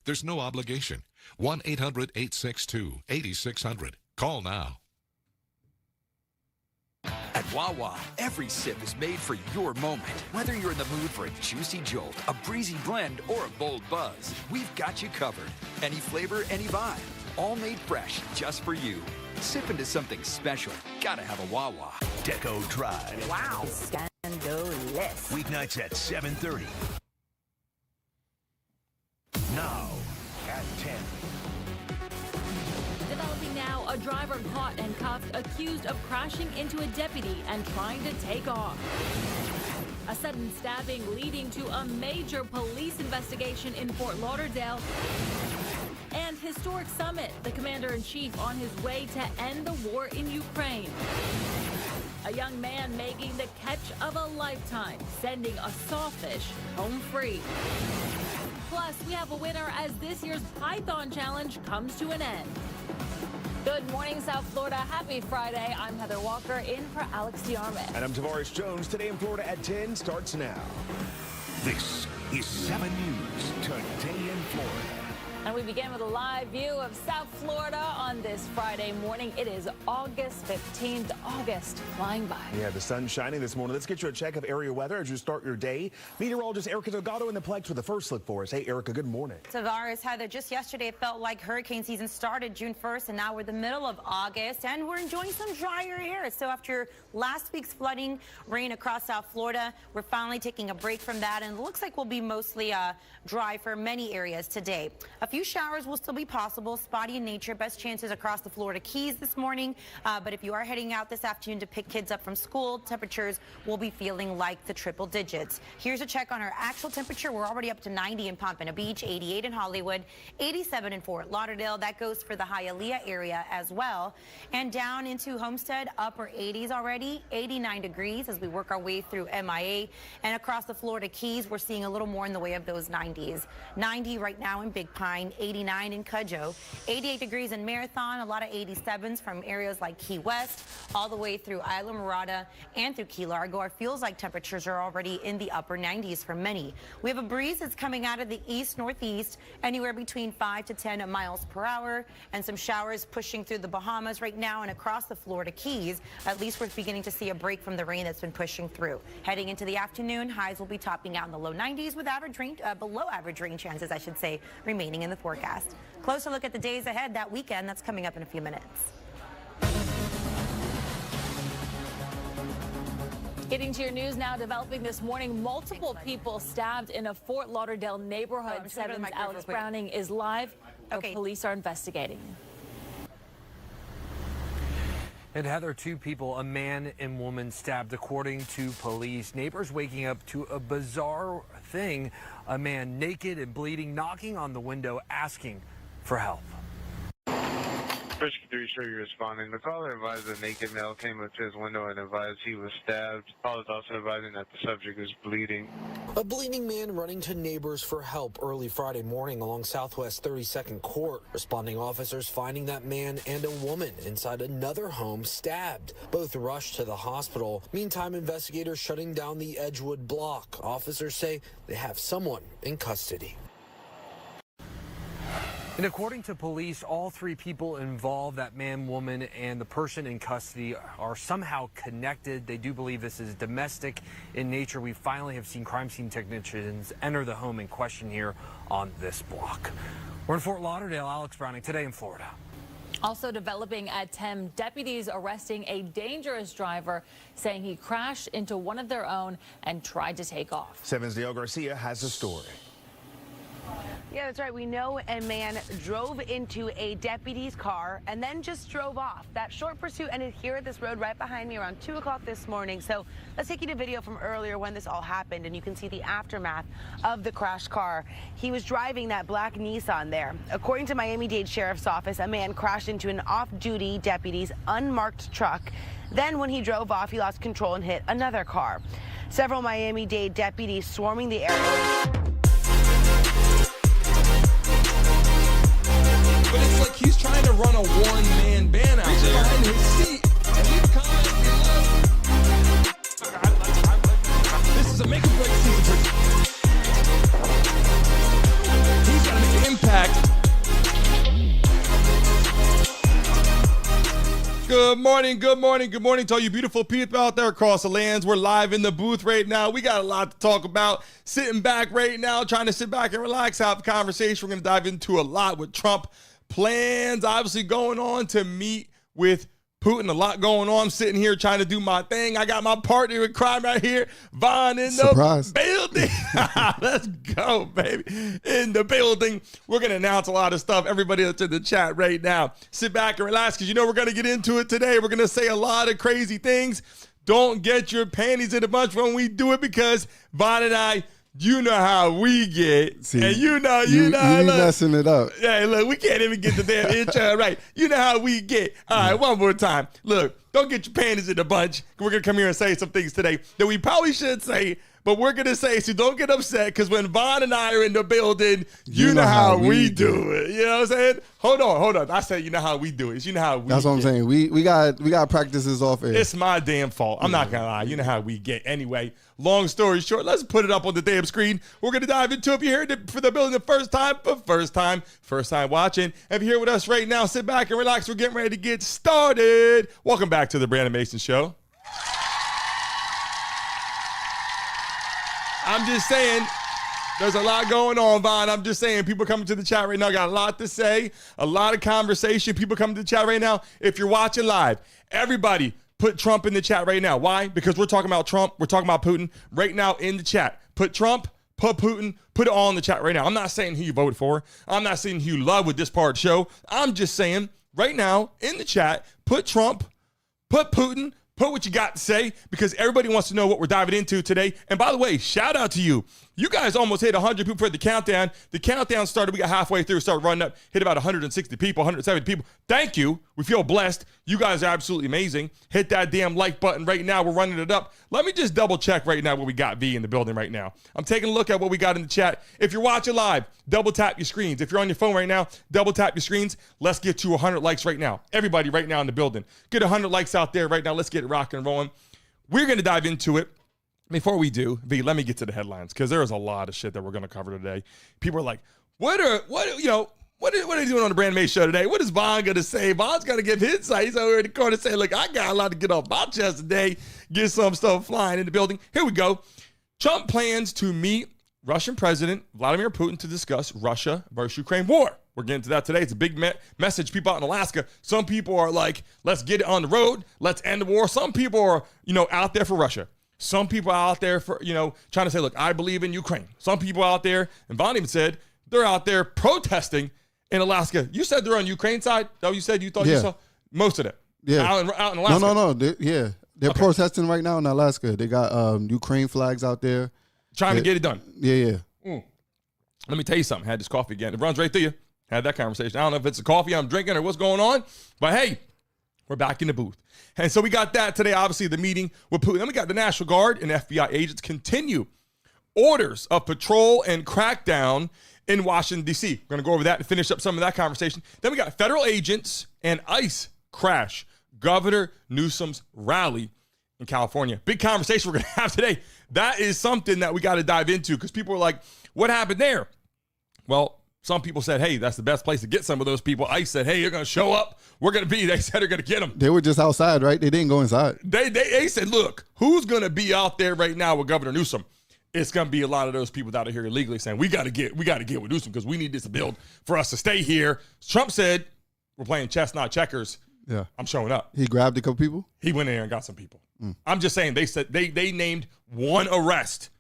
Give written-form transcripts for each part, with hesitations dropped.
There's no obligation. 1-800-862-8600. Call now. At Wawa, every sip is made for your moment. Whether you're in the mood for a juicy jolt, a breezy blend, or a bold buzz, we've got you covered. Any flavor, any vibe. All made fresh just for you. Sip into something special. Gotta have a Wawa. Deco Drive. Wow. Scandalous. Weeknights at 7:30. Now at 10. Developing now, a driver caught and cuffed accused of crashing into a deputy and trying to take off. A sudden stabbing leading to a major police investigation in Fort Lauderdale. And historic summit, the commander-in-chief on his way to end the war in Ukraine. A young man making the catch of a lifetime, sending a sawfish home free. Plus, we have a winner as this year's Python Challenge comes to an end. Good morning, South Florida. Happy Friday. I'm Heather Walker in for Alex DiArmond. And I'm Tavares Jones. Today in Florida at 10 starts now. This is 7 News Today in Florida. And we begin with a live view of South Florida on this Friday morning. It is August 15th. August flying by. Yeah, the sun's shining this morning. Let's get you a check of area weather as you start your day. Meteorologist Erica Delgado in the Plex with the first look for us. Hey, Erica, good morning. Tavares, Heather, just yesterday it felt like hurricane season started June 1st, and now we're the middle of August, and we're enjoying some drier air. So after last week's flooding rain across South Florida, we're finally taking a break from that, and it looks like we'll be mostly dry for many areas today. A few showers will still be possible, spotty in nature, best chances across the Florida Keys this morning. But if you are heading out this afternoon to pick kids up from school, temperatures will be feeling like the triple digits. Here's a check on our actual temperature. We're already up to 90 in Pompano Beach, 88 in Hollywood, 87 in Fort Lauderdale. That goes for the Hialeah area as well. And down into Homestead, upper 80s already, 89 degrees as we work our way through MIA. And across the Florida Keys, we're seeing a little more in the way of those 90s. 90 right now in Big Pine, 89 in Cudjoe, 88 degrees in Marathon, a lot of 87s from areas like Key West, all the way through Isla Mirada and through Key Largo. It feels like temperatures are already in the upper 90s for many. We have a breeze that's coming out of the east-northeast, anywhere between 5 to 10 miles per hour, and some showers pushing through the Bahamas right now and across the Florida Keys. At least we're beginning to see a break from the rain that's been pushing through. Heading into the afternoon, highs will be topping out in the low 90s with below average rain chances, I should say, remaining in the forecast. Closer look at the days ahead that weekend. That's coming up in a few minutes. Getting to your news now, developing this morning, multiple people stabbed in a Fort Lauderdale neighborhood. 7's Alex Browning is live. Okay. Police are investigating. And Heather, 2 people, a man and woman, stabbed according to police. Neighbors waking up to a bizarre thing, a man naked and bleeding, knocking on the window, asking for help. Rescue 3 show you responding. The caller advised the naked male came up to his window and advised he was stabbed. The caller is also advising that the subject is bleeding. A bleeding man running to neighbors for help early Friday morning along Southwest 32nd Court. Responding officers finding that man and a woman inside another home stabbed. Both rushed to the hospital. Meantime, investigators shutting down the Edgewood block. Officers say they have someone in custody. And according to police, all 3 people involved, that man, woman, and the person in custody, are somehow connected. They do believe this is domestic in nature. We finally have seen crime scene technicians enter the home in question here on this block. We're in Fort Lauderdale. Alex Browning, Today in Florida. Also developing at 10, deputies arresting a dangerous driver, saying he crashed into one of their own and tried to take off. 7's Dale Garcia has the story. Yeah, that's right. We know a man drove into a deputy's car and then just drove off. That short pursuit ended here at this road right behind me around 2 o'clock this morning. So let's take you to video from earlier when this all happened, and you can see the aftermath of the crashed car. He was driving that black Nissan there. According to Miami-Dade Sheriff's Office, a man crashed into an off-duty deputy's unmarked truck. Then when he drove off, he lost control and hit another car. Several Miami-Dade deputies swarming the area. But it's like he's trying to run a one-man band out behind his seat. And he's this is a make-or-break season for... He's got to make an impact Good morning to all you beautiful people out there across the lands. We're live in the booth right now. We got a lot to talk about. Sitting back right now, trying to sit back and relax, have a conversation. We're going to dive into a lot with Trump. Plans obviously going on to meet with Putin. A lot going on. I'm sitting here trying to do my thing. I got my partner in crime right here, Vaughn, in the building. Let's go, baby. In the building. We're going to announce a lot of stuff. Everybody that's in the chat right now, sit back and relax because you know we're going to get into it today. We're going to say a lot of crazy things. Don't get your panties in a bunch when we do it because Vaughn and I, you know how we get. See, and you know, you messing it up. Yeah, look, we can't even get the damn intro right. You know how we get. All right, one more time. Look, don't get your panties in a bunch. We're going to come here and say some things today that we probably should say, but we're going to say, so don't get upset, because when Vaughn and I are in the building, you know how we do it. You know what I'm saying? Hold on. I said, you know how we do it. It's you know how we That's what I'm saying. We got practices off air. It's my damn fault. I'm not going to lie. You know how we get. Anyway, long story short, let's put it up on the damn screen. We're going to dive into it. If you're here for the building the first time watching. If you're here with us right now, sit back and relax. We're getting ready to get started. Welcome back to the Brandon Mason Show. I'm just saying, there's a lot going on, Vaughn. I'm just saying, people coming to the chat right now got a lot to say, a lot of conversation. People coming to the chat right now. If you're watching live, everybody put Trump in the chat right now. Why? Because we're talking about Trump. We're talking about Putin right now in the chat. Put Trump, put Putin, put it all in the chat right now. I'm not saying who you voted for. I'm not saying who you love with this part of the show. I'm just saying right now in the chat, put Trump, put Putin, put what you got to say, because everybody wants to know what we're diving into today. And by the way, shout out to you. You guys almost hit 100 people for the countdown. The countdown started, we got halfway through, started running up, hit about 160 people, 170 people. Thank you. We feel blessed. You guys are absolutely amazing. Hit that damn like button right now. We're running it up. Let me just double check right now what we got, V, in the building right now. I'm taking a look at what we got in the chat. If you're watching live, double tap your screens. If you're on your phone right now, double tap your screens. Let's get to 100 likes right now. Everybody right now in the building. Get 100 likes out there right now. Let's get it rocking and rolling. We're going to dive into it. Before we do, V, let me get to the headlines, because there is a lot of shit that we're going to cover today. People are like, what are they doing on the Brand Mace show today? What is Vaughn going to say? Vaughn's going to give his insight. He's over in the corner saying, look, I got a lot to get off my chest today. Get some stuff flying in the building. Here we go. Trump plans to meet Russian President Vladimir Putin to discuss Russia versus Ukraine war. We're getting to that today. It's a big message. People out in Alaska, some people are like, let's get it on the road. Let's end the war. Some people are, out there for Russia. Some people out there for, trying to say, look, I believe in Ukraine. Some people out there, and Vaughn even said, they're out there protesting in Alaska. You said they're on Ukraine side? Is that what you said? You thought you saw? Most of them. Yeah. Out in Alaska. No. They're protesting right now in Alaska. They got Ukraine flags out there. Trying to get it done. Yeah. Let me tell you something. I had this coffee again. It runs right through you. Had that conversation. I don't know if it's the coffee I'm drinking or what's going on, but hey, we're back in the booth. And so we got that today, obviously, the meeting with Putin. Then we got the National Guard and FBI agents continue orders of patrol and crackdown in Washington, D.C. We're going to go over that and finish up some of that conversation. Then we got federal agents and ICE crash Governor Newsom's rally in California. Big conversation we're going to have today. That is something that we got to dive into, because people are like, what happened there? Well, some people said, hey, that's the best place to get some of those people. ICE said, hey, you're going to show up. They said they're going to get them. They were just outside, right? They didn't go inside. They said, look, who's going to be out there right now with Governor Newsom? It's going to be a lot of those people out here illegally saying, we got to get with Newsom because we need this build for us to stay here. Trump said, we're playing chess, not checkers. Yeah. I'm showing up. He grabbed a couple people? He went in there and got some people. I'm just saying, they said they named one arrest.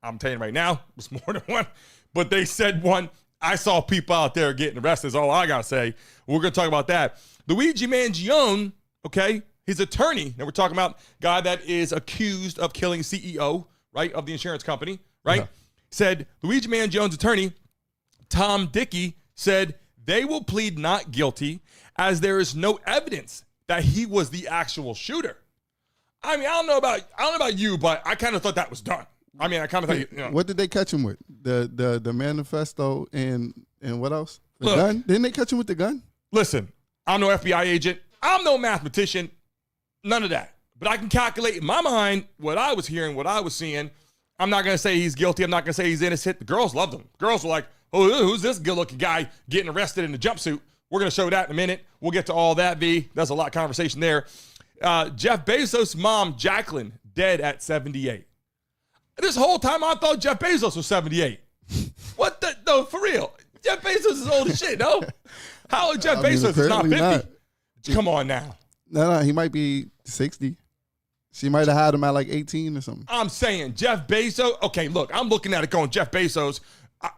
I'm telling you right now, it was more than one, but they said one. I saw people out there getting arrested, is all I got to say. We're going to talk about that. Luigi Mangione, okay, his attorney, now we're talking about guy that is accused of killing CEO, right, of the insurance company, right, said Luigi Mangione's attorney, Tom Dickey, said they will plead not guilty as there is no evidence that he was the actual shooter. I mean, I don't know about you, but I kind of thought that was done. I mean, I kind of thought, What did they catch him with? The manifesto and what else? The gun? Didn't they catch him with the gun? Listen, I'm no FBI agent. I'm no mathematician. None of that. But I can calculate in my mind what I was hearing, what I was seeing. I'm not going to say he's guilty. I'm not going to say he's innocent. The girls loved him. Girls were like, oh, who's this good-looking guy getting arrested in a jumpsuit? We're going to show that in a minute. We'll get to all that, V. There's a lot of conversation there. Jeff Bezos' mom, Jacqueline, dead at 78. This whole time I thought Jeff Bezos was 78. What the? No, for real. Jeff Bezos is old as shit, no? How old Jeff Bezos is not 50? Not. Come on now. No, he might be 60. She might have had him at like 18 or something. I'm saying Jeff Bezos. Okay, look, I'm looking at it going, Jeff Bezos,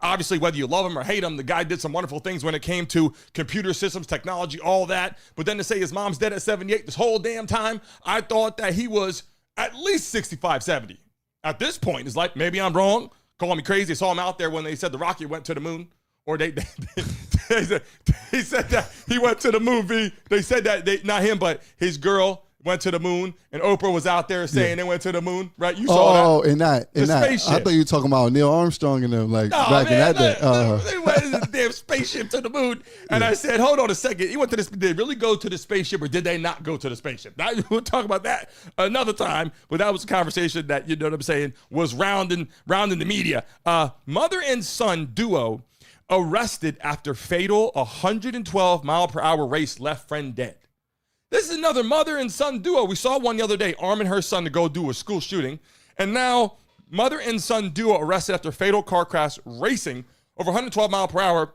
obviously whether you love him or hate him, the guy did some wonderful things when it came to computer systems, technology, all that. But then to say his mom's dead at 78 this whole damn time, I thought that he was at least 65, 70. At this point, it's like, maybe I'm wrong. Call me crazy. I saw him out there when they said the rocket went to the moon. Or they said that he went to the moon, V. They said that, not him, but his girl went to the moon, and Oprah was out there saying they went to the moon, right? You saw that. Oh, in that. Spaceship. I thought you were talking about Neil Armstrong and them, like back in that day. They went in the damn spaceship to the moon, and I said, hold on a second. He went to this. Did they really go to the spaceship, or did they not go to the spaceship? Now, we'll talk about that another time, but that was a conversation that, you know what I'm saying, was rounding the media. Mother and son duo arrested after fatal 112-mile-per-hour race left friend dead. This is another mother and son duo. We saw one the other day arming her son to go do a school shooting. And now mother and son duo arrested after fatal car crash racing over 112 miles per hour,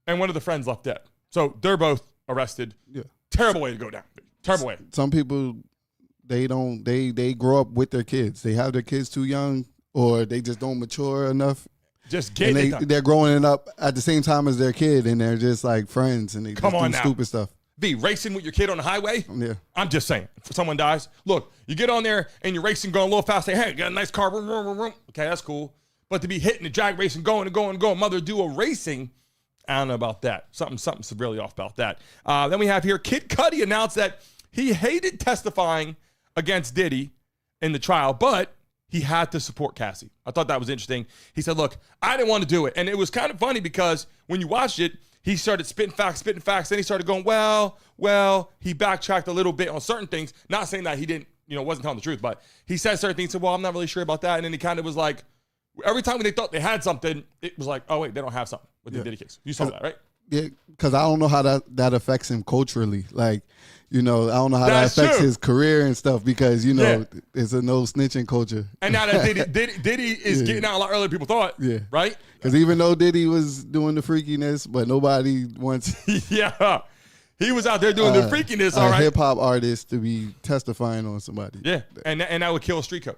and one of the friends left dead. So they're both arrested. Yeah. Terrible way to go down. Terrible way. Some people, they grow up with their kids. They have their kids too young, or they just don't mature enough. Just getting it. They're growing up at the same time as their kid, and they're just like friends, and they just do stupid stuff. Be racing with your kid on the highway? Yeah. I'm just saying, if someone dies, look, you get on there and you're racing, going a little fast, say, hey, got a nice car, vroom, vroom, vroom. Okay, that's cool. But to be hitting the drag racing, going, mother duo racing, I don't know about that. Something's really off about that. Then we have here, Kid Cudi announced that he hated testifying against Diddy in the trial, but he had to support Cassie. I thought that was interesting. He said, look, I didn't want to do it. And it was kind of funny because when you watched it, he started spitting facts. Then he started going, well, he backtracked a little bit on certain things. Not saying that he didn't, wasn't telling the truth, but he said certain things. Said, well, I'm not really sure about that. And then he kind of was like, every time when they thought they had something, it was like, oh, wait, they don't have something with the Diddy case. You saw that, right? Yeah, because I don't know how that affects him culturally. Like, I don't know how that affects his career and stuff because, it's a no snitching culture. And now that Diddy is getting out a lot earlier than people thought, right? Because even though Diddy was doing the freakiness, but nobody wants... yeah, he was out there doing the freakiness, all right? A hip-hop artist to be testifying on somebody. Yeah, and that would kill street cred.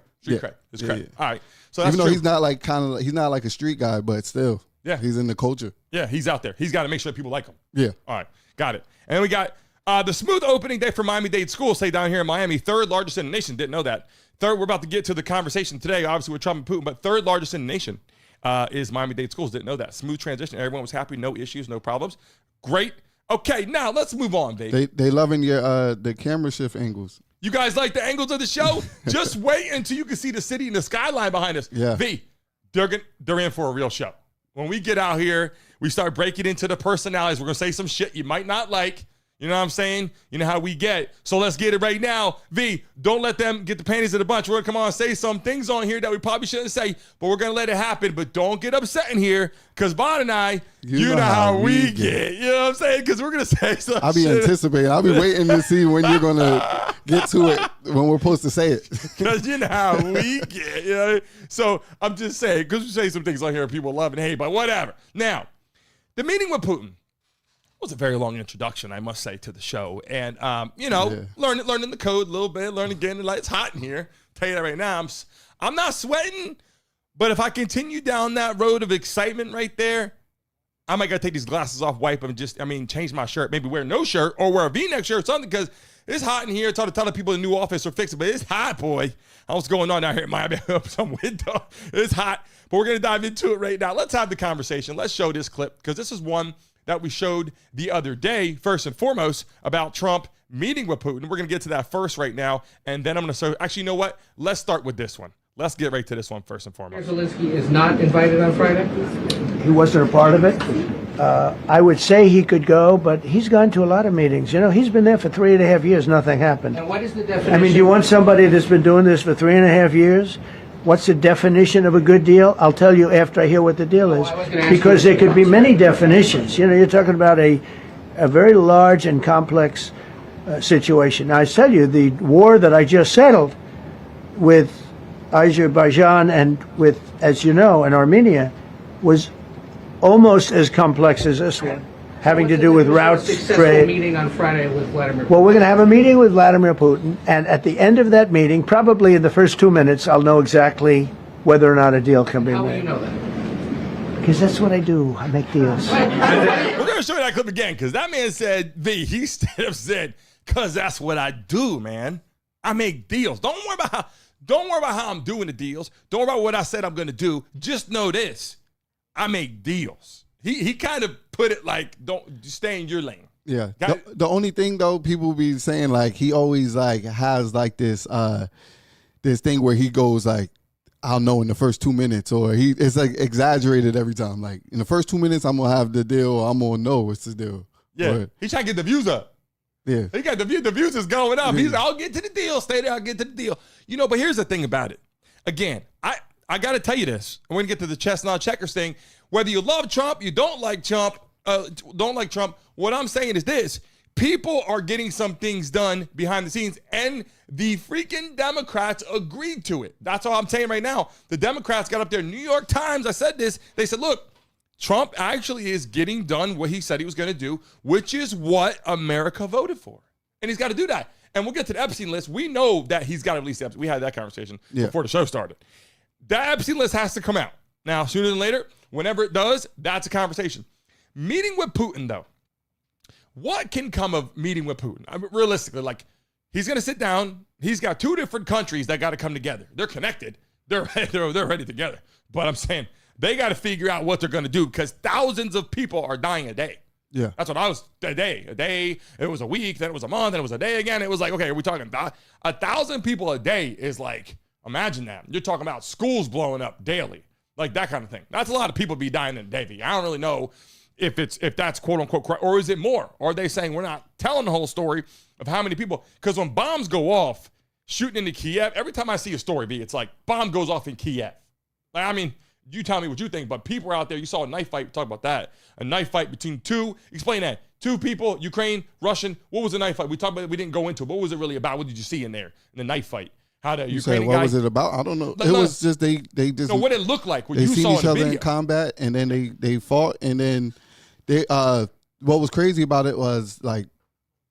It's credit. All right. So that's even though he's not like he's not like a street guy, but still, he's in the culture. Yeah, he's out there. He's got to make sure people like him. Yeah. All right, got it. And then we got the smooth opening day for Miami-Dade schools, say down here in Miami, third largest in the nation. Didn't know that. Third, we're about to get to the conversation today, obviously with Trump and Putin, but third largest in the nation is Miami-Dade schools. Didn't know that. Smooth transition. Everyone was happy. No issues, no problems. Great. Okay, now let's move on, baby. They loving your the camera shift angles. You guys like the angles of the show? Just wait until you can see the city and the skyline behind us. Yeah. V, they're in for a real show. When we get out here, we start breaking into the personalities. We're going to say some shit you might not like. You know what I'm saying? You know how we get. So let's get it right now. V, don't let them get the panties in the bunch. We're going to come on and say some things on here that we probably shouldn't say, but we're going to let it happen. But don't get upset in here because Bond and I, you know how we get. You know what I'm saying? Because we're going to say some I'll be anticipating. I'll be waiting to see when you're going to get to it, when we're supposed to say it. Because you know how we get. You know? So I'm just saying, because we say some things on here people love and hate, but whatever. Now, the meeting with Putin was a very long introduction, I must say, to the show. And, learning the code a little bit, learning again. Like, it's hot in here. Tell you that right now. I'm not sweating, but if I continue down that road of excitement right there, I might got to take these glasses off, wipe them, change my shirt, maybe wear no shirt or wear a V-neck shirt or something because it's hot in here. It's hard to tell the people in the new office are fixing, but it's hot, boy. I was going on out here in Miami. Some window. It's hot, but we're going to dive into it right now. Let's have the conversation. Let's show this clip because this is one that we showed the other day, first and foremost, about Trump meeting with Putin. We're going to get to that first right now, and then I'm going to show, actually, you know what? Let's start with this one. Let's get right to this one first and foremost. Zelensky is not invited on Friday? He wasn't a part of it. I would say he could go, but he's gone to a lot of meetings. He's been there for 3.5 years, nothing happened. And what is the definition? I mean, do you want somebody that's been doing this for 3.5 years? What's the definition of a good deal? I'll tell you after I hear what the deal is. Because there could be many definitions. You're talking about a a very large and complex situation. Now, I tell you, the war that I just settled with Azerbaijan and with, as you know, and Armenia was almost as complex as this one, having to do with routes, trade. Meeting on Friday with Vladimir Putin. Well, we're going to have a meeting with Vladimir Putin, and at the end of that meeting, probably in the first 2 minutes, I'll know exactly whether or not a deal can be How made. will you know that? Because that's what I do. I make deals. We're going to show you that clip again, because that man said, he straight up said, because that's what I do, man. I make deals. Don't worry about how I'm doing the deals. Don't worry about what I said I'm going to do. Just know this. I make deals. He kind of put it like, don't stay in your lane. Yeah. The only thing though, people be saying like he always like has like this thing where he goes like, I'll know in the first 2 minutes, or it's like exaggerated every time. Like in the first 2 minutes, I'm gonna have the deal. Or I'm gonna know what's the deal. Yeah. He's trying to get the views up. Yeah. He got the views is going up. He's like, I'll get to the deal. Stay there. I'll get to the deal. You know, but here's the thing about it. Again, I got to tell you this. I'm going to get to the chestnut checkers thing. Whether you love Trump, you don't like Trump, what I'm saying is this. People are getting some things done behind the scenes, and the freaking Democrats agreed to it. That's all I'm saying right now. The Democrats got up there. New York Times, I said this. They said, look, Trump actually is getting done what he said he was going to do, which is what America voted for. And he's got to do that. And we'll get to the Epstein list. We know that he's got to release the Epstein. We had that conversation before the show started. That Epstein list has to come out. Now, sooner than later, whenever it does, that's a conversation. Meeting with Putin, though. What can come of meeting with Putin? I mean, realistically, like, he's going to sit down. He's got two different countries that got to come together. They're connected. They're ready together. But I'm saying they got to figure out what they're going to do because thousands of people are dying a day. Yeah. That's what I was, a day, it was a week, then it was a month, then it was a day again. It was like, okay, are we talking about 1,000 people a day is like, imagine that. You're talking about schools blowing up daily, like that kind of thing. That's a lot of people be dying in a day. I don't really know if that's quote unquote correct, or is it more? Or are they saying we're not telling the whole story of how many people? Because when bombs go off, shooting into Kiev, every time I see a story, it's like bomb goes off in Kiev. Like, I mean, you tell me what you think, but people are out there. You saw a knife fight. We talked about that. A knife fight between two. Explain that. Two people, Ukraine, Russian. What was the knife fight? We talked about it. We didn't go into it. What was it really about? What did you see in there in the knife fight? How the Ukrainian guy. What was it about? I don't know. It was just they just. No, what it looked like. What they you seen saw each in the other video. in combat, and then they fought, and then they. What was crazy about it was like.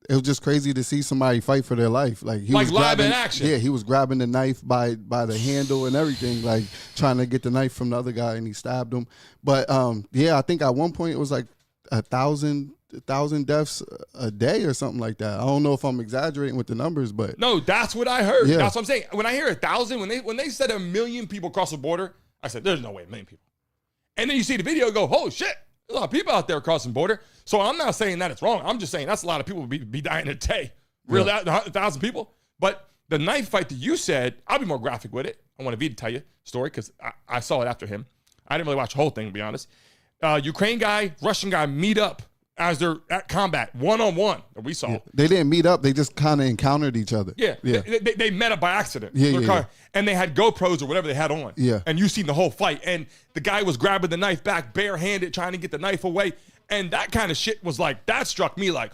It was just crazy to see somebody fight for their life. Like he was live grabbing, in action. Yeah, he was grabbing the knife by the handle and everything, like trying to get the knife from the other guy, and he stabbed him. But yeah, I think at one point it was like 1,000 deaths a day or something like that. I don't know if I'm exaggerating with the numbers, but no, that's what I heard. Yeah. That's what I'm saying. When I hear 1,000, when they said 1 million people cross the border, I said, "There's no way 1 million people." And then you see the video, and go, "Oh shit." There's a lot of people out there crossing the border. So I'm not saying that it's wrong. I'm just saying that's a lot of people be dying a day. Really, 1,000 people. But the knife fight that you said, I'll be more graphic with it. I want to tell you the story because I saw it after him. I didn't really watch the whole thing, to be honest. Ukraine guy, Russian guy meet up as they're at combat, one-on-one that we saw. yeah. They didn't meet up. They just kind of encountered each other. Yeah. They met up by accident. Yeah. And they had GoPros or whatever they had on. Yeah. And you seen the whole fight. And the guy was grabbing the knife back barehanded, trying to get the knife away. And that kind of shit was like, that struck me like,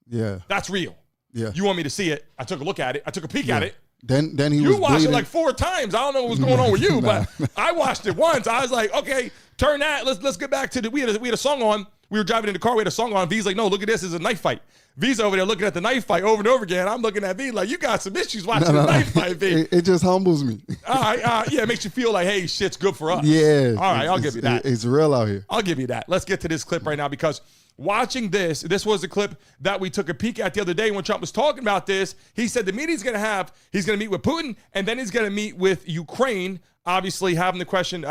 yeah, that's real. Yeah. You want me to see it? I took a look at it. I took a peek at it. Then he you was watched bleeding. it like 4 times. I don't know what's going on with you, but I watched it once. I was like, okay, turn that. Let's get back to we had a song on. We were driving in the car. We had a song on. V's like, no, look at this. It's a knife fight. V's over there looking at the knife fight over and over again. I'm looking at V like, you got some issues watching the knife fight, V. It just humbles me. All right. Yeah, it makes you feel like, hey, shit's good for us. Yeah. All right, I'll give you that. It's real out here. I'll give you that. Let's get to this clip right now because watching this was the clip that we took a peek at the other day when Trump was talking about this. He said the meeting he's going to meet with Putin, and then he's going to meet with Ukraine, obviously having the question,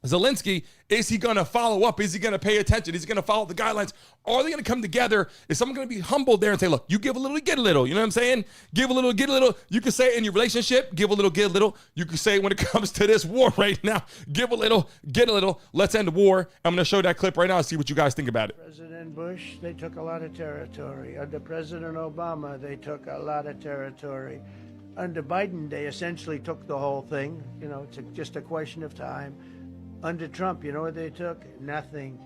Zelensky, is he going to follow up? Is he going to pay attention? Is he going to follow the guidelines? Are they going to come together? Is someone going to be humble there and say, look, you give a little, get a little. You know what I'm saying? Give a little, get a little. You can say it in your relationship, give a little, get a little. You can say it when it comes to this war right now, give a little, get a little. Let's end the war. I'm going to show that clip right now and see what you guys think about it. President Bush, they took a lot of territory. Under President Obama, they took a lot of territory. Under Biden, they essentially took the whole thing. You know, it's just a question of time. Under Trump, you know what they took? Nothing.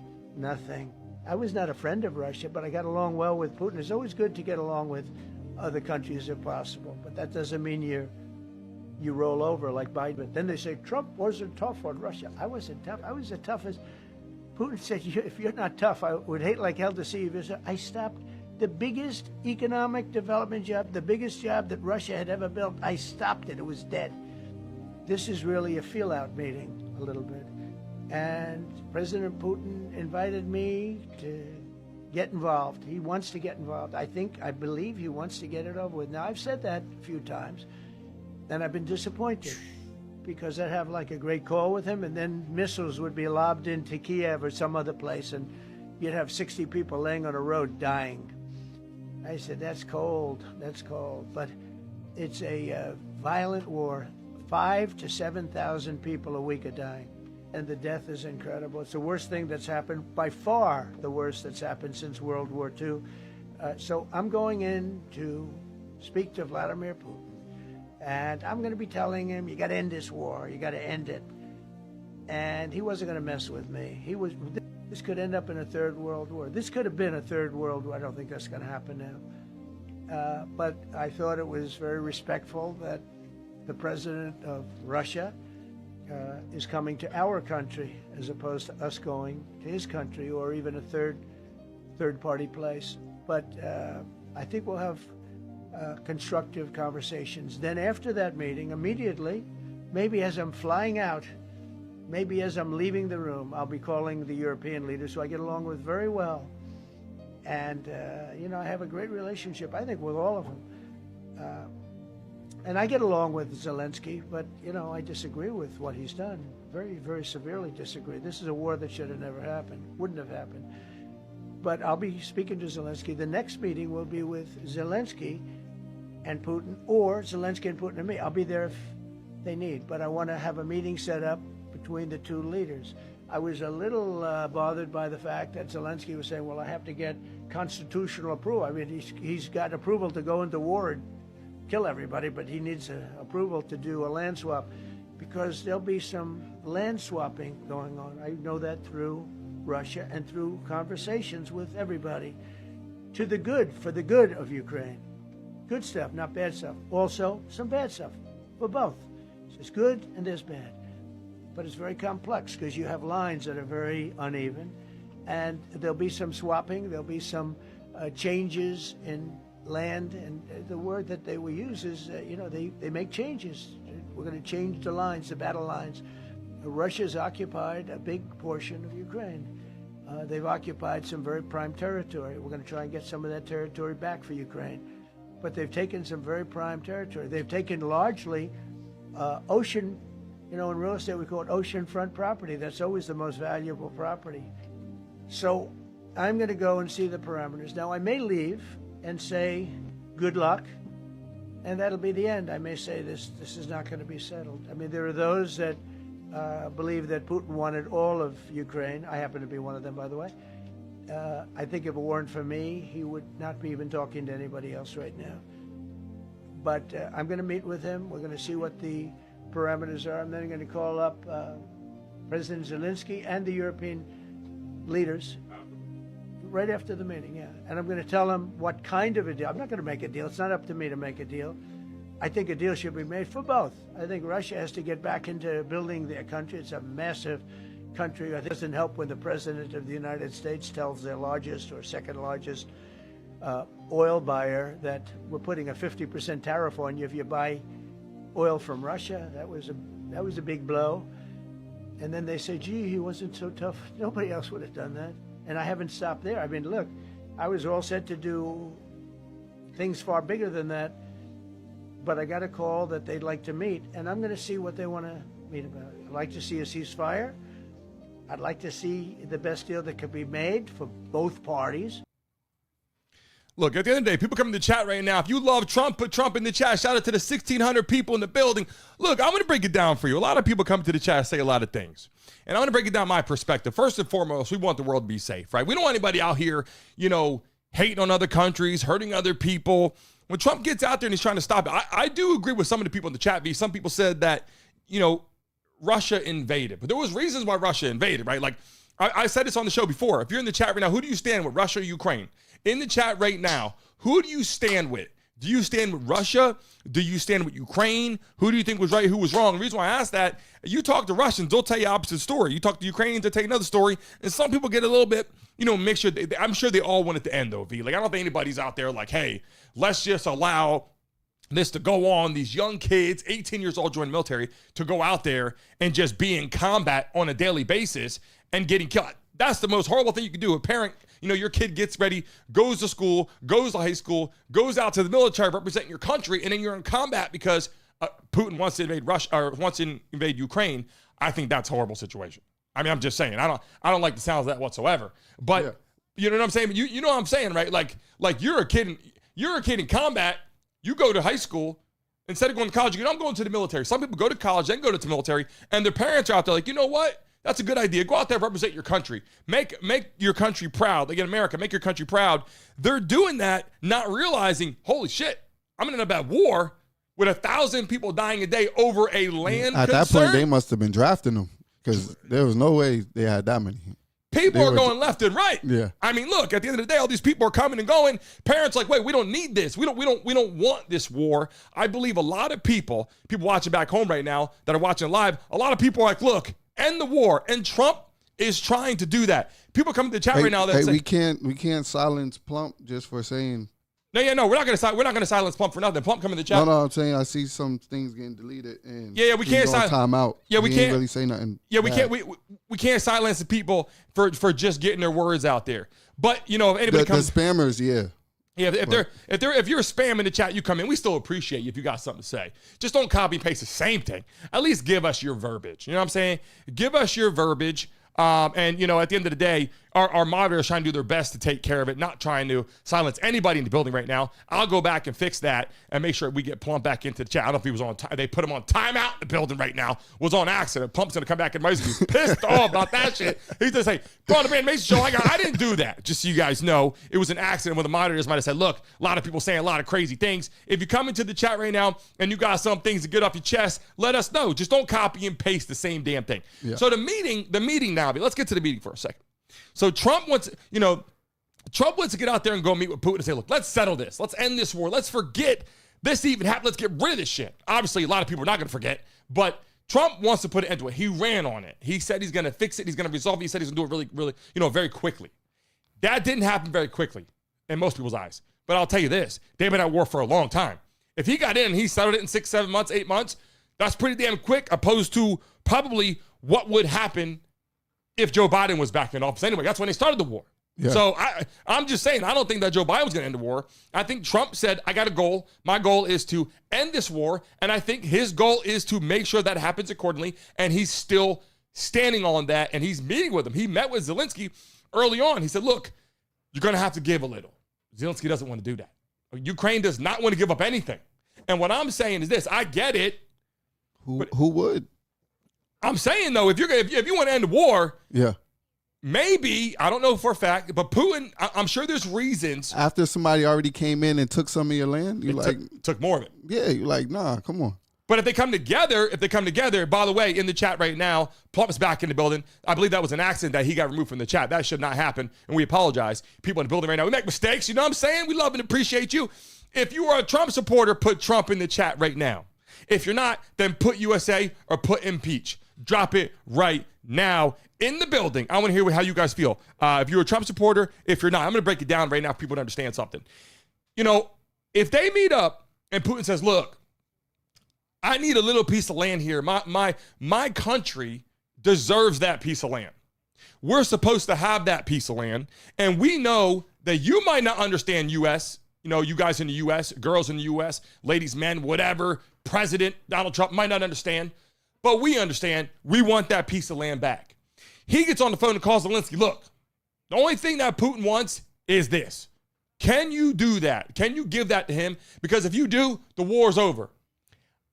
I was not a friend of Russia, but I got along well with Putin. It's always good to get along with other countries if possible, but that doesn't mean you roll over like Biden. Then they say Trump wasn't tough on Russia. I wasn't tough. I was the toughest. Putin said, if you're not tough, I would hate like hell to see you visit. I stopped the biggest economic development job, the biggest job that Russia had ever built. I stopped it. It was dead. This is really a feel-out meeting, a little bit. And President Putin invited me to get involved. He wants to get involved. I believe he wants to get it over with. Now, I've said that a few times, and I've been disappointed because I'd have like a great call with him, and then missiles would be lobbed into Kiev or some other place, and you'd have 60 people laying on a road dying. I said, that's cold, but it's a violent war. 5,000 to 7,000 people a week are dying, and the death is incredible. It's the worst thing that's happened, by far the worst that's happened since World War II. So I'm going in to speak to Vladimir Putin, and I'm going to be telling him, you got to end this war, you got to end it. And he wasn't going to mess with me. This could end up in a third world war. This could have been a third world war. I don't think that's going to happen now. But I thought it was very respectful that the president of Russia is coming to our country as opposed to us going to his country or even a third party place. But I think we'll have constructive conversations. Then after that meeting, immediately, maybe as I'm flying out, maybe as I'm leaving the room, I'll be calling the European leaders who I get along with very well. And, I have a great relationship, I think, with all of them. And I get along with Zelensky, but, I disagree with what he's done. Very, very severely disagree. This is a war that should have never happened, wouldn't have happened. But I'll be speaking to Zelensky. The next meeting will be with Zelensky and Putin, or Zelensky and Putin and me. I'll be there if they need, but I want to have a meeting set up between the two leaders. I was a little bothered by the fact that Zelensky was saying, well, I have to get constitutional approval. I mean, he's got approval to go into war and kill everybody, but he needs approval to do a land swap because there'll be some land swapping going on. I know that through Russia and through conversations with everybody to the good, for the good of Ukraine. Good stuff, not bad stuff. Also, some bad stuff for both. So there's good and there's bad. But it's very complex because you have lines that are very uneven, and there'll be some swapping, there'll be some changes in land, and the word that they will use is, they make changes. We're going to change the lines, the battle lines. Russia's occupied a big portion of Ukraine. They've occupied some very prime territory. We're going to try and get some of that territory back for Ukraine. But they've taken some very prime territory. They've taken largely ocean. In real estate, we call it oceanfront property. That's always the most valuable property. So I'm going to go and see the parameters. Now, I may leave and say, good luck, and that'll be the end. I may say this is not going to be settled. I mean, there are those that believe that Putin wanted all of Ukraine. I happen to be one of them, by the way. I think if it weren't for me, he would not be even talking to anybody else right now. But I'm going to meet with him. We're going to see what the parameters are. I'm then going to call up President Zelensky and the European leaders right after the meeting, yeah. And I'm going to tell them what kind of a deal. I'm not going to make a deal. It's not up to me to make a deal. I think a deal should be made for both. I think Russia has to get back into building their country. It's a massive country. I think it doesn't help when the President of the United States tells their largest or second largest oil buyer that we're putting a 50% tariff on you if you buy oil from Russia. That was a big blow. And then they say, gee, he wasn't so tough. Nobody else would have done that. And I haven't stopped there. I mean, look, I was all set to do things far bigger than that, but I got a call that they'd like to meet, and I'm going to see what they want to meet about. I'd like to see a ceasefire. I'd like to see the best deal that could be made for both parties. Look, at the end of the day, people come in the chat right now. If you love Trump, put Trump in the chat. Shout out to the 1,600 people in the building. Look, I'm going to break it down for you. A lot of people come to the chat and say a lot of things. And I'm going to break it down my perspective. First and foremost, we want the world to be safe, right? We don't want anybody out here, hating on other countries, hurting other people. When Trump gets out there and he's trying to stop it, I do agree with some of the people in the chat. Some people said that, Russia invaded. But there was reasons why Russia invaded, right? Like, I said this on the show before. If you're in the chat right now, who do you stand with, Russia or Ukraine? In the chat right now, who do you stand with? Do you stand with Russia? Do you stand with Ukraine? Who do you think was right, who was wrong? The reason why I asked that, you talk to Russians, they'll tell you opposite story. You talk to Ukrainians, they'll tell you another story. And some people get a little bit, mixture. I'm sure they all want it to end, though, V. Like, I don't think anybody's out there like, hey, let's just allow this to go on. These young kids, 18 years old, join the military, to go out there and just be in combat on a daily basis and getting killed. That's the most horrible thing you can do. A parent, your kid gets ready, goes to school, goes to high school, goes out to the military representing your country, and then you're in combat because Putin wants to invade Russia or wants to invade Ukraine. I think that's a horrible situation. I mean, I'm just saying. I don't like the sounds of that whatsoever. But you know what I'm saying? You know what I'm saying, right? Like you're a kid in combat. You go to high school. Instead of going to college, I'm going to the military. Some people go to college, then go to the military, and their parents are out there like, you know what? That's a good idea. Go out there, represent your country. Make your country proud. Like in America, make your country proud. They're doing that, not realizing, holy shit, I'm in a bad war with 1,000 people dying a day over a land At that point, they must have been drafting them because there was no way they had that many. People are going left and right. Yeah. I mean, look, at the end of the day, all these people are coming and going. Parents like, wait, we don't need this. We don't want this war. I believe a lot of people watching back home right now that are watching live, a lot of people are like, look, end the war. And Trump is trying to do that. People come to the chat right now that say, we can't silence Plump just for saying. No, we're not gonna silence Plump for nothing. Plump come in the chat. No, I'm saying I see some things getting deleted and we can't silence time out. Yeah, we can't really say nothing. Yeah, we can't we can't silence the people for just getting their words out there. But if anybody comes, the spammers, if you're a spam in the chat, you come in. We still appreciate you if you got something to say. Just don't copy and paste the same thing. At least give us your verbiage. You know what I'm saying? Give us your verbiage. And at the end of the day, our moderators trying to do their best to take care of it, not trying to silence anybody in the building right now. I'll go back and fix that and make sure we get Plump back into the chat. I don't know if he was on they put him on timeout in the building right now. Was on accident. Plump's gonna come back and he's pissed off about that shit. He's just saying, go on the Man Mason show. I didn't do that. Just so you guys know, it was an accident when the moderators might have said, look, a lot of people saying a lot of crazy things. If you come into the chat right now and you got some things to get off your chest, let us know. Just don't copy and paste the same damn thing. Yeah. So the meeting now, let's get to the meeting for a second. So Trump wants to get out there and go meet with Putin and say, look, let's settle this. Let's end this war. Let's forget this even happened. Let's get rid of this shit. Obviously, a lot of people are not going to forget, but Trump wants to put an end to it. He ran on it. He said he's going to fix it. He's going to resolve it. He said he's going to do it really, really, very quickly. That didn't happen very quickly in most people's eyes. But I'll tell you this, they've been at war for a long time. If he got in and he settled it in 6, 7 months, 8 months, that's pretty damn quick opposed to probably what would happen if Joe Biden was back in office anyway. That's when they started the war. Yeah. So I'm just saying, I don't think that Joe Biden was going to end the war. I think Trump said, I got a goal. My goal is to end this war. And I think his goal is to make sure that happens accordingly. And he's still standing on that. And he's meeting with him. He met with Zelensky early on. He said, look, you're going to have to give a little. Zelensky doesn't want to do that. Ukraine does not want to give up anything. And what I'm saying is this, I get it. Who would? I'm saying, though, if you want to end the war, maybe, I don't know for a fact, but Putin, I'm sure there's reasons. After somebody already came in and took some of your land, took more of it. Yeah, you're like, nah, come on. But if they come together, by the way, in the chat right now, Plump's back in the building. I believe that was an accident that he got removed from the chat. That should not happen, and we apologize. People in the building right now, we make mistakes, you know what I'm saying? We love and appreciate you. If you are a Trump supporter, put Trump in the chat right now. If you're not, then put USA or put impeach. Drop it right now in the building. I want to hear how you guys feel. If you're a Trump supporter, if you're not, I'm going to break it down right now for people to understand something. If they meet up and Putin says, look, I need a little piece of land here. My country deserves that piece of land. We're supposed to have that piece of land. And we know that you might not understand U.S., you guys in the U.S., girls in the U.S., ladies, men, whatever, President Donald Trump might not understand. But we understand we want that piece of land back. He gets on the phone and calls Zelensky. Look, the only thing that Putin wants is this. Can you do that? Can you give that to him? Because if you do, the war's over.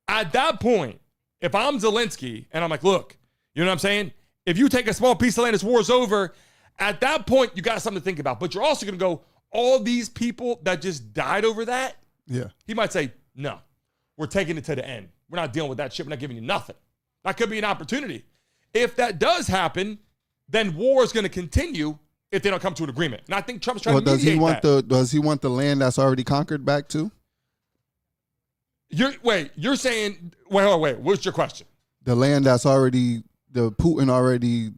At that point, if I'm Zelensky and I'm like, look, you know what I'm saying? If you take a small piece of land, this war's over. At that point, you got something to think about. But you're also going to go, all these people that just died over that? Yeah. He might say, no, we're taking it to the end. We're not dealing with that shit. We're not giving you nothing. That could be an opportunity. If that does happen, then war is going to continue if they don't come to an agreement. And I think Trump's trying to does mediate he want that. does he want the land that's already conquered back too? You're saying, wait, what's your question? The land that's already, the Putin already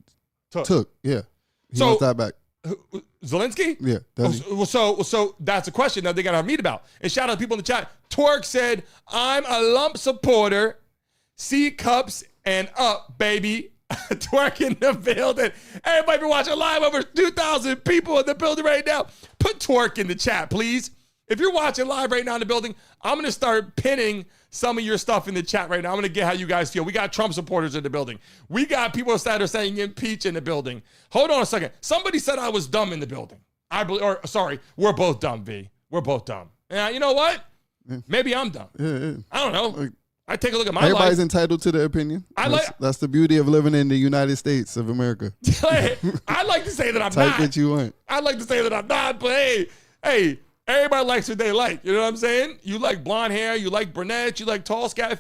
took. Yeah. He wants that back. Zelensky? Yeah. So that's a question that they got to meet about. And shout out to people in the chat. Twerk said, I'm a lump supporter. C cups and up, baby. Twerk in the building. Everybody be watching live. Over 2,000 people in the building right now. Put twerk in the chat, please. If you're watching live right now in the building, I'm going to start pinning some of your stuff in the chat right now. I'm going to get how you guys feel. We got Trump supporters in the building. We got people that are saying impeach in the building. Hold on a second. Somebody said I was dumb in the building. We're both dumb, V. We're both dumb. And you know what? Maybe I'm dumb. I don't know. I take a look at my life. Everybody's entitled to their opinion. That's the beauty of living in the United States of America. I like to say that I'm Type not. what you want. I like to say that I'm not, but hey, everybody likes what they like. You know what I'm saying? You like blonde hair, you like brunettes, you like tall, fat,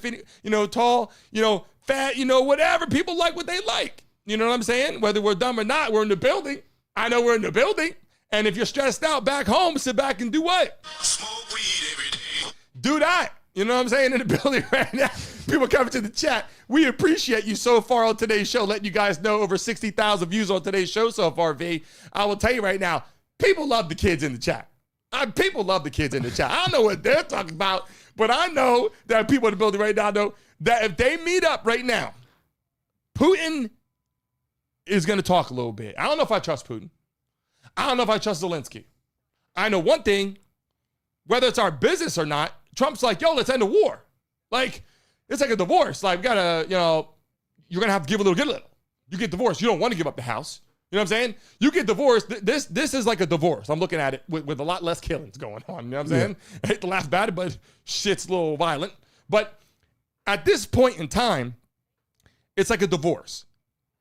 whatever. People like what they like. You know what I'm saying? Whether we're dumb or not, we're in the building. I know we're in the building. And if you're stressed out back home, sit back and do what? Smoke weed every day. Do that. You know what I'm saying? In the building right now. People coming to the chat. We appreciate you so far on today's show. Letting you guys know over 60,000 views on today's show so far, V. I will tell you right now, people love the kids in the chat. People love the kids in the chat. I don't know what they're talking about, but I know that people in the building right now know that if they meet up right now, Putin is going to talk a little bit. I don't know if I trust Putin. I don't know if I trust Zelensky. I know one thing, whether it's our business or not, Trump's like, yo, let's end the war. Like, it's like a divorce. Like, we gotta, you're gonna have to give a little, get a little. You get divorced. You don't want to give up the house. You know what I'm saying? You get divorced. This is like a divorce. I'm looking at it with a lot less killings going on. You know what I'm saying? I hate to laugh about it, but shit's a little violent. But at this point in time, it's like a divorce.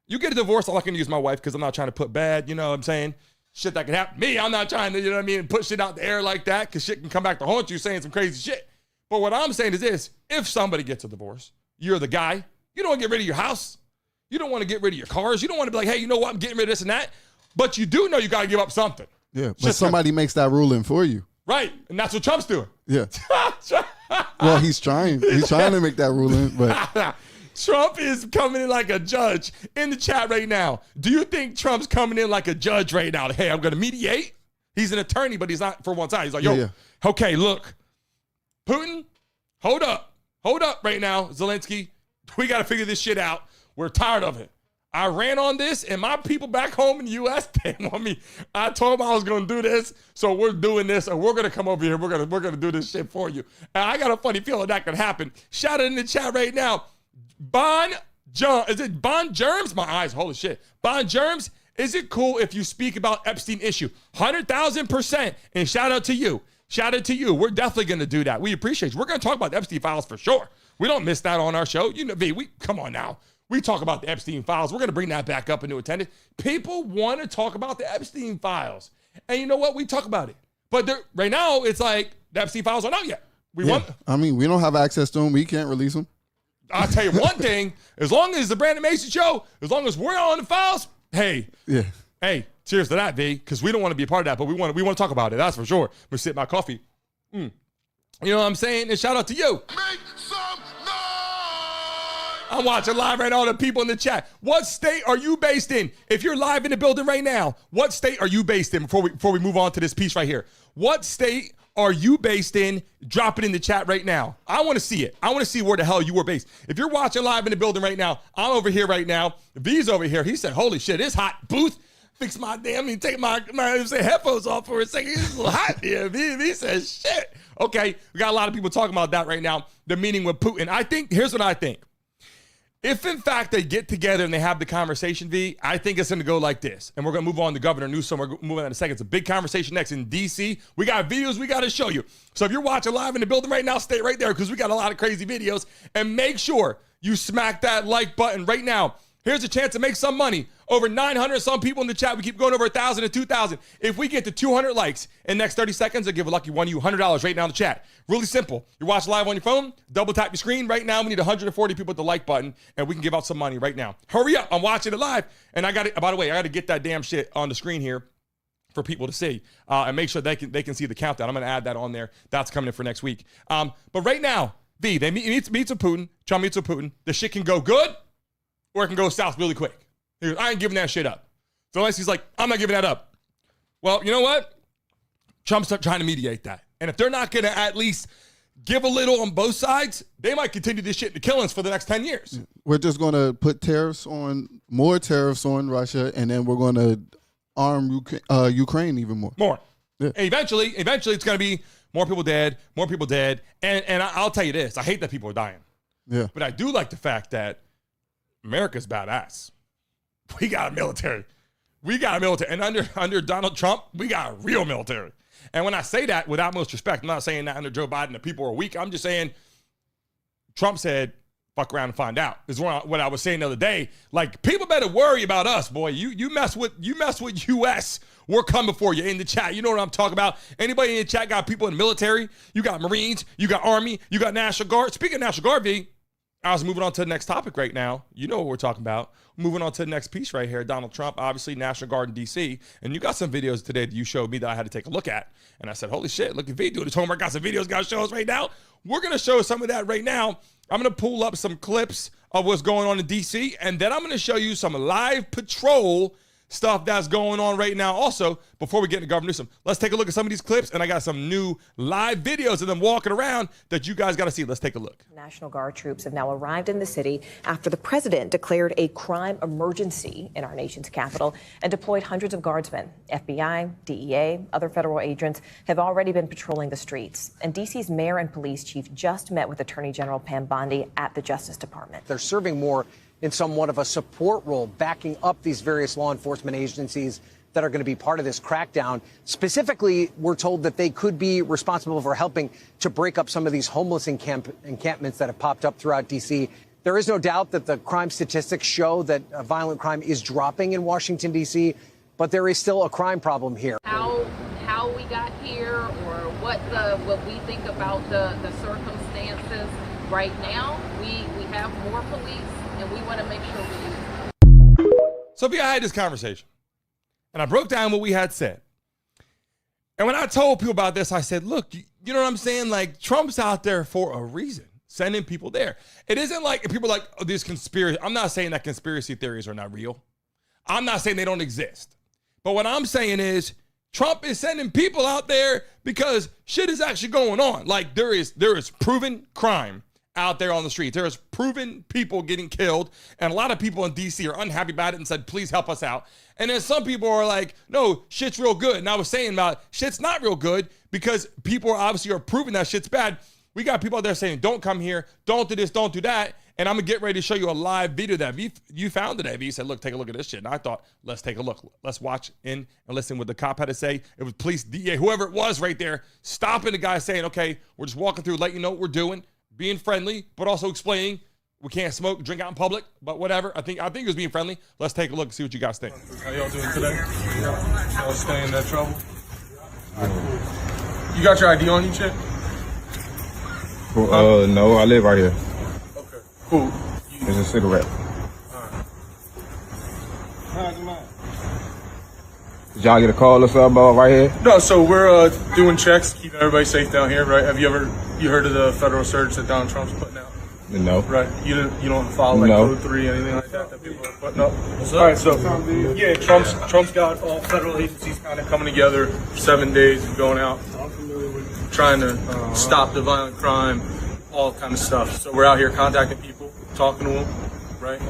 You get a divorce, I'm not gonna use my wife because I'm not trying to put bad, you know what I'm saying? Shit that can happen to me. I'm not trying to, you know what I mean, put shit out the air like that because shit can come back to haunt you saying some crazy shit. But what I'm saying is this: if somebody gets a divorce, you're the guy. You don't want to get rid of your house. You don't want to get rid of your cars. You don't want to be like, hey, you know what? I'm getting rid of this and that. But you do know you got to give up something. Yeah, but somebody makes that ruling for you. Right, and that's what Trump's doing. Yeah. Well, he's trying. He's trying to make that ruling, but Trump is coming in like a judge. In the chat right now, do you think Trump's coming in like a judge right now? Hey, I'm going to mediate. He's an attorney, but he's not for one side. He's like, okay, look, Putin, hold up right now, Zelensky. We got to figure this shit out. We're tired of it. I ran on this, and my people back home in the U.S., they want me. I told them I was going to do this, so we're doing this, and we're going to come over here. We're going to do this shit for you. And I got a funny feeling that could happen. Shout it in the chat right now. Is it Bon Germs? My eyes, holy shit. Bon Germs, is it cool if you speak about Epstein issue? 100,000%. And shout out to you. Shout out to you. We're definitely going to do that. We appreciate you. We're going to talk about the Epstein files for sure. We don't miss that on our show. You know, V, come on now. We talk about the Epstein files. We're going to bring that back up into attendance. People want to talk about the Epstein files. And you know what? We talk about it. But right now, it's like the Epstein files aren't out yet. we don't have access to them. We can't release them. I'll tell you one thing. As long as the Brandon Mason show, as long as we're on the files, hey, cheers to that, V, because we don't want to be a part of that, but we want to talk about it. That's for sure. I'm going to sip my coffee. You know what I'm saying? And shout out to you. Make some noise! I'm watching live right now, the people in the chat. What state are you based in? If you're live in the building right now, what state are you based in before we move on to this piece right here? What state are you based in? Drop it in the chat right now. I want to see it. I want to see where the hell you were based. If you're watching live in the building right now, I'm over here right now. V's over here. He said, holy shit, it's hot. Booth, fix my take my headphones off for a second. It's a little hot here. V says, shit. Okay, we got a lot of people talking about that right now. The meeting with Putin. Here's what I think. If, in fact, they get together and they have the conversation, V, I think it's going to go like this. And we're going to move on to Governor Newsom. We're moving on in a second. It's a big conversation next in D.C. We got videos we got to show you. So if you're watching live in the building right now, stay right there because we got a lot of crazy videos. And make sure you smack that like button right now. Here's a chance to make some money. Over 900 some people in the chat. We keep going over 1,000 and 2,000. If we get to 200 likes in the next 30 seconds, I'll give a lucky one of you $100 right now in the chat. Really simple. You're watching live on your phone, double tap your screen. Right now, we need 140 people with the like button, and we can give out some money right now. Hurry up. I'm watching it live. And I got it. By the way, I got to get that damn shit on the screen here for people to see and make sure they can see the countdown. I'm going to add that on there. That's coming in for next week. But right now, they meets with Putin. Trump meets with Putin. The shit can go good or it can go south really quick. He goes, I ain't giving that shit up. So unless he's like, I'm not giving that up. Well, you know what? Trump's trying to mediate that. And if they're not going to at least give a little on both sides, they might continue this shit to killings for the next 10 years. We're just going to put more tariffs on Russia, and then we're going to arm Ukraine even more. Yeah. And eventually it's going to be more people dead. And I'll tell you this, I hate that people are dying. Yeah. But I do like the fact that America's badass. We got a military. And under Donald Trump, we got a real military. And when I say that, without most respect, I'm not saying that under Joe Biden the people are weak. I'm just saying Trump said, fuck around and find out. Is what I was saying the other day. Like, people better worry about us, boy. You mess with U.S., we're coming for you in the chat. You know what I'm talking about. Anybody in the chat got people in the military? You got Marines, you got Army, you got National Guard. Speaking of National Guard, V, I was moving on to the next topic right now. You know what we're talking about. Moving on to the next piece right here. Donald Trump, obviously, National Guard in D.C. And you got some videos today that you showed me that I had to take a look at. And I said, holy shit, look at V doing his homework. Got some videos got to show us right now. We're going to show some of that right now. I'm going to pull up some clips of what's going on in D.C. And then I'm going to show you some live patrol stuff that's going on right now. Also, before we get into Governor Newsom, let's take a look at some of these clips. And I got some new live videos of them walking around that you guys got to see. Let's take a look. National Guard troops have now arrived in the city after the president declared a crime emergency in our nation's capital and deployed hundreds of guardsmen. FBI, DEA, other federal agents have already been patrolling the streets. And D.C.'s mayor and police chief just met with Attorney General Pam Bondi at the Justice Department. They're serving more in somewhat of a support role, backing up these various law enforcement agencies that are going to be part of this crackdown. Specifically, we're told that they could be responsible for helping to break up some of these homeless encampments that have popped up throughout D.C. There is no doubt that the crime statistics show that violent crime is dropping in Washington, D.C., but there is still a crime problem here. How we got here, or what we think about the circumstances right now, we have more police. And we want to make sure we use them. So I had this conversation, and I broke down what we had said. And when I told people about this, I said, look, you know what I'm saying? Like, Trump's out there for a reason, sending people there. It isn't like people are like, oh, these conspiracy. I'm not saying that conspiracy theories are not real. I'm not saying they don't exist. But what I'm saying is Trump is sending people out there because shit is actually going on. Like, there is proven crime out there on the streets. There's proven people getting killed, and a lot of people in D.C. are unhappy about it and said, please help us out. And then some people are like, no, shit's real good. And I was saying about shit's not real good because people are proving that shit's bad. We got people out there saying, don't come here, don't do this, don't do that. And I'm going to get ready to show you a live video that you found today. V said, look, take a look at this shit. And I thought, let's take a look. Let's watch in and listen what the cop had to say. It was police, DA, whoever it was right there, stopping the guy saying, okay, we're just walking through, let you know what we're doing. Being friendly, but also explaining we can't smoke, drink out in public, but whatever. I think it was being friendly. Let's take a look and see what you guys think. How y'all doing today? Y'all staying in that trouble? You got your ID on you, chick? Well, no, I live right here. Okay, cool. It's a cigarette. Did y'all get a call or something right here? No, so we're doing checks, keeping everybody safe down here, right? Have you heard of the federal surge that Donald Trump's putting out? No. Right. You don't follow like Code 3, anything like that people are putting up? All right, so yeah, Trump's got all federal agencies kind of coming together for 7 days and going out, trying to stop the violent crime, all kind of stuff. So we're out here contacting people, talking to them, right?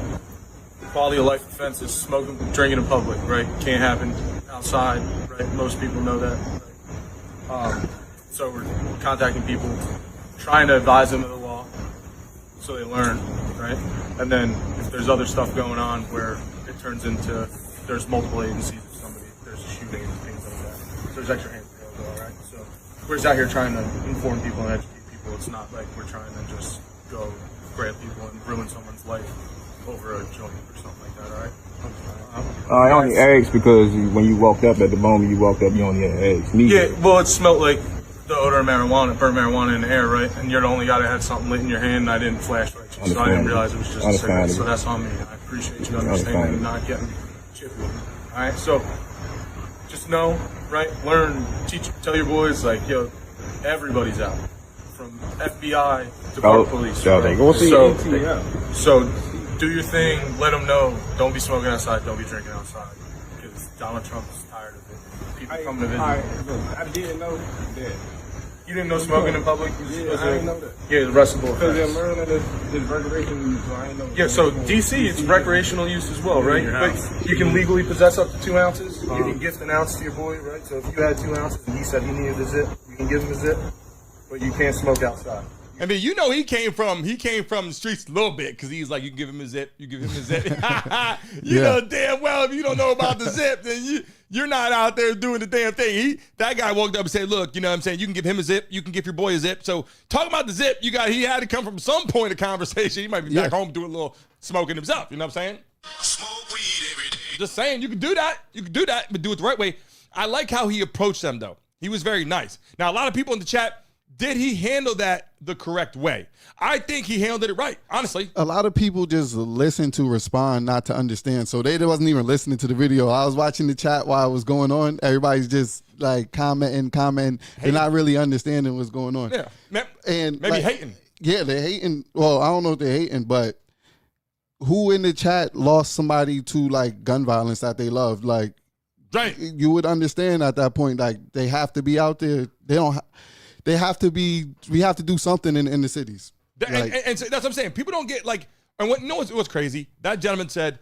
Quality of life offenses, smoking, drinking in public, right? Can't happen outside, right? Most people know that. Right? So we're contacting people, trying to advise them of the law so they learn, right? And then if there's other stuff going on where it turns into there's multiple agencies or somebody, there's a shooting and things like that. So there's extra hands to go, right? So we're just out here trying to inform people and educate people. It's not like we're trying to just go grab people and ruin someone's life. over a joint or something like that, all right? I only asked because when you walked up, at the moment you walked up, you only had eggs. Yeah, well, it smelled like the odor of marijuana, burnt marijuana in the air, right? And you're the only guy that had something lit in your hand, and I didn't flash right, so I didn't realize it was just a cigarette. So that's on me. I appreciate you understanding and not getting chippy. All right, so just know, right? Learn, teach, tell your boys, like, yo, everybody's out, from FBI to park police. Right? So do your thing. Let them know. Don't be smoking outside. Don't be drinking outside. Because Donald Trump is tired of it. People come to visit. I didn't know that. You didn't know smoking in public? Yeah, I didn't know that. Yeah, the arrestable Because in offense. Maryland, it's recreational use, so I didn't know. Yeah, so DC, it's recreational use as well, right? But you can legally possess up to 2 ounces. You can gift an ounce to your boy, right? So if you had 2 ounces and he said he needed a zip, you can give him a zip, but you can't smoke outside. I mean, you know, he came from the streets a little bit because he's like, you give him a zip, you give him a zip. You know damn well if you don't know about the zip, then you're not out there doing the damn thing. That guy walked up and said, look, you know what I'm saying, you can give him a zip, you can give your boy a zip. So talking about the zip, he had to come from some point of conversation. He might be back home doing a little smoking himself. You know what I'm saying? Smoke weed every day. Just saying, you can do that. You can do that, but do it the right way. I like how he approached them, though. He was very nice. Now, a lot of people in the chat, did he handle that the correct way? I think he handled it right, honestly. A lot of people just listen to respond, not to understand. So they wasn't even listening to the video. I was watching the chat while it was going on. Everybody's just like commenting. They're not really understanding what's going on. Yeah, and maybe hating. Yeah, they're hating. Well, I don't know if they're hating, but who in the chat lost somebody to like gun violence that they loved? Like, right. You would understand at that point, like they have to be out there. They have to be. We have to do something in the cities. And so that's what I'm saying. People don't get like. And what's crazy? That gentleman said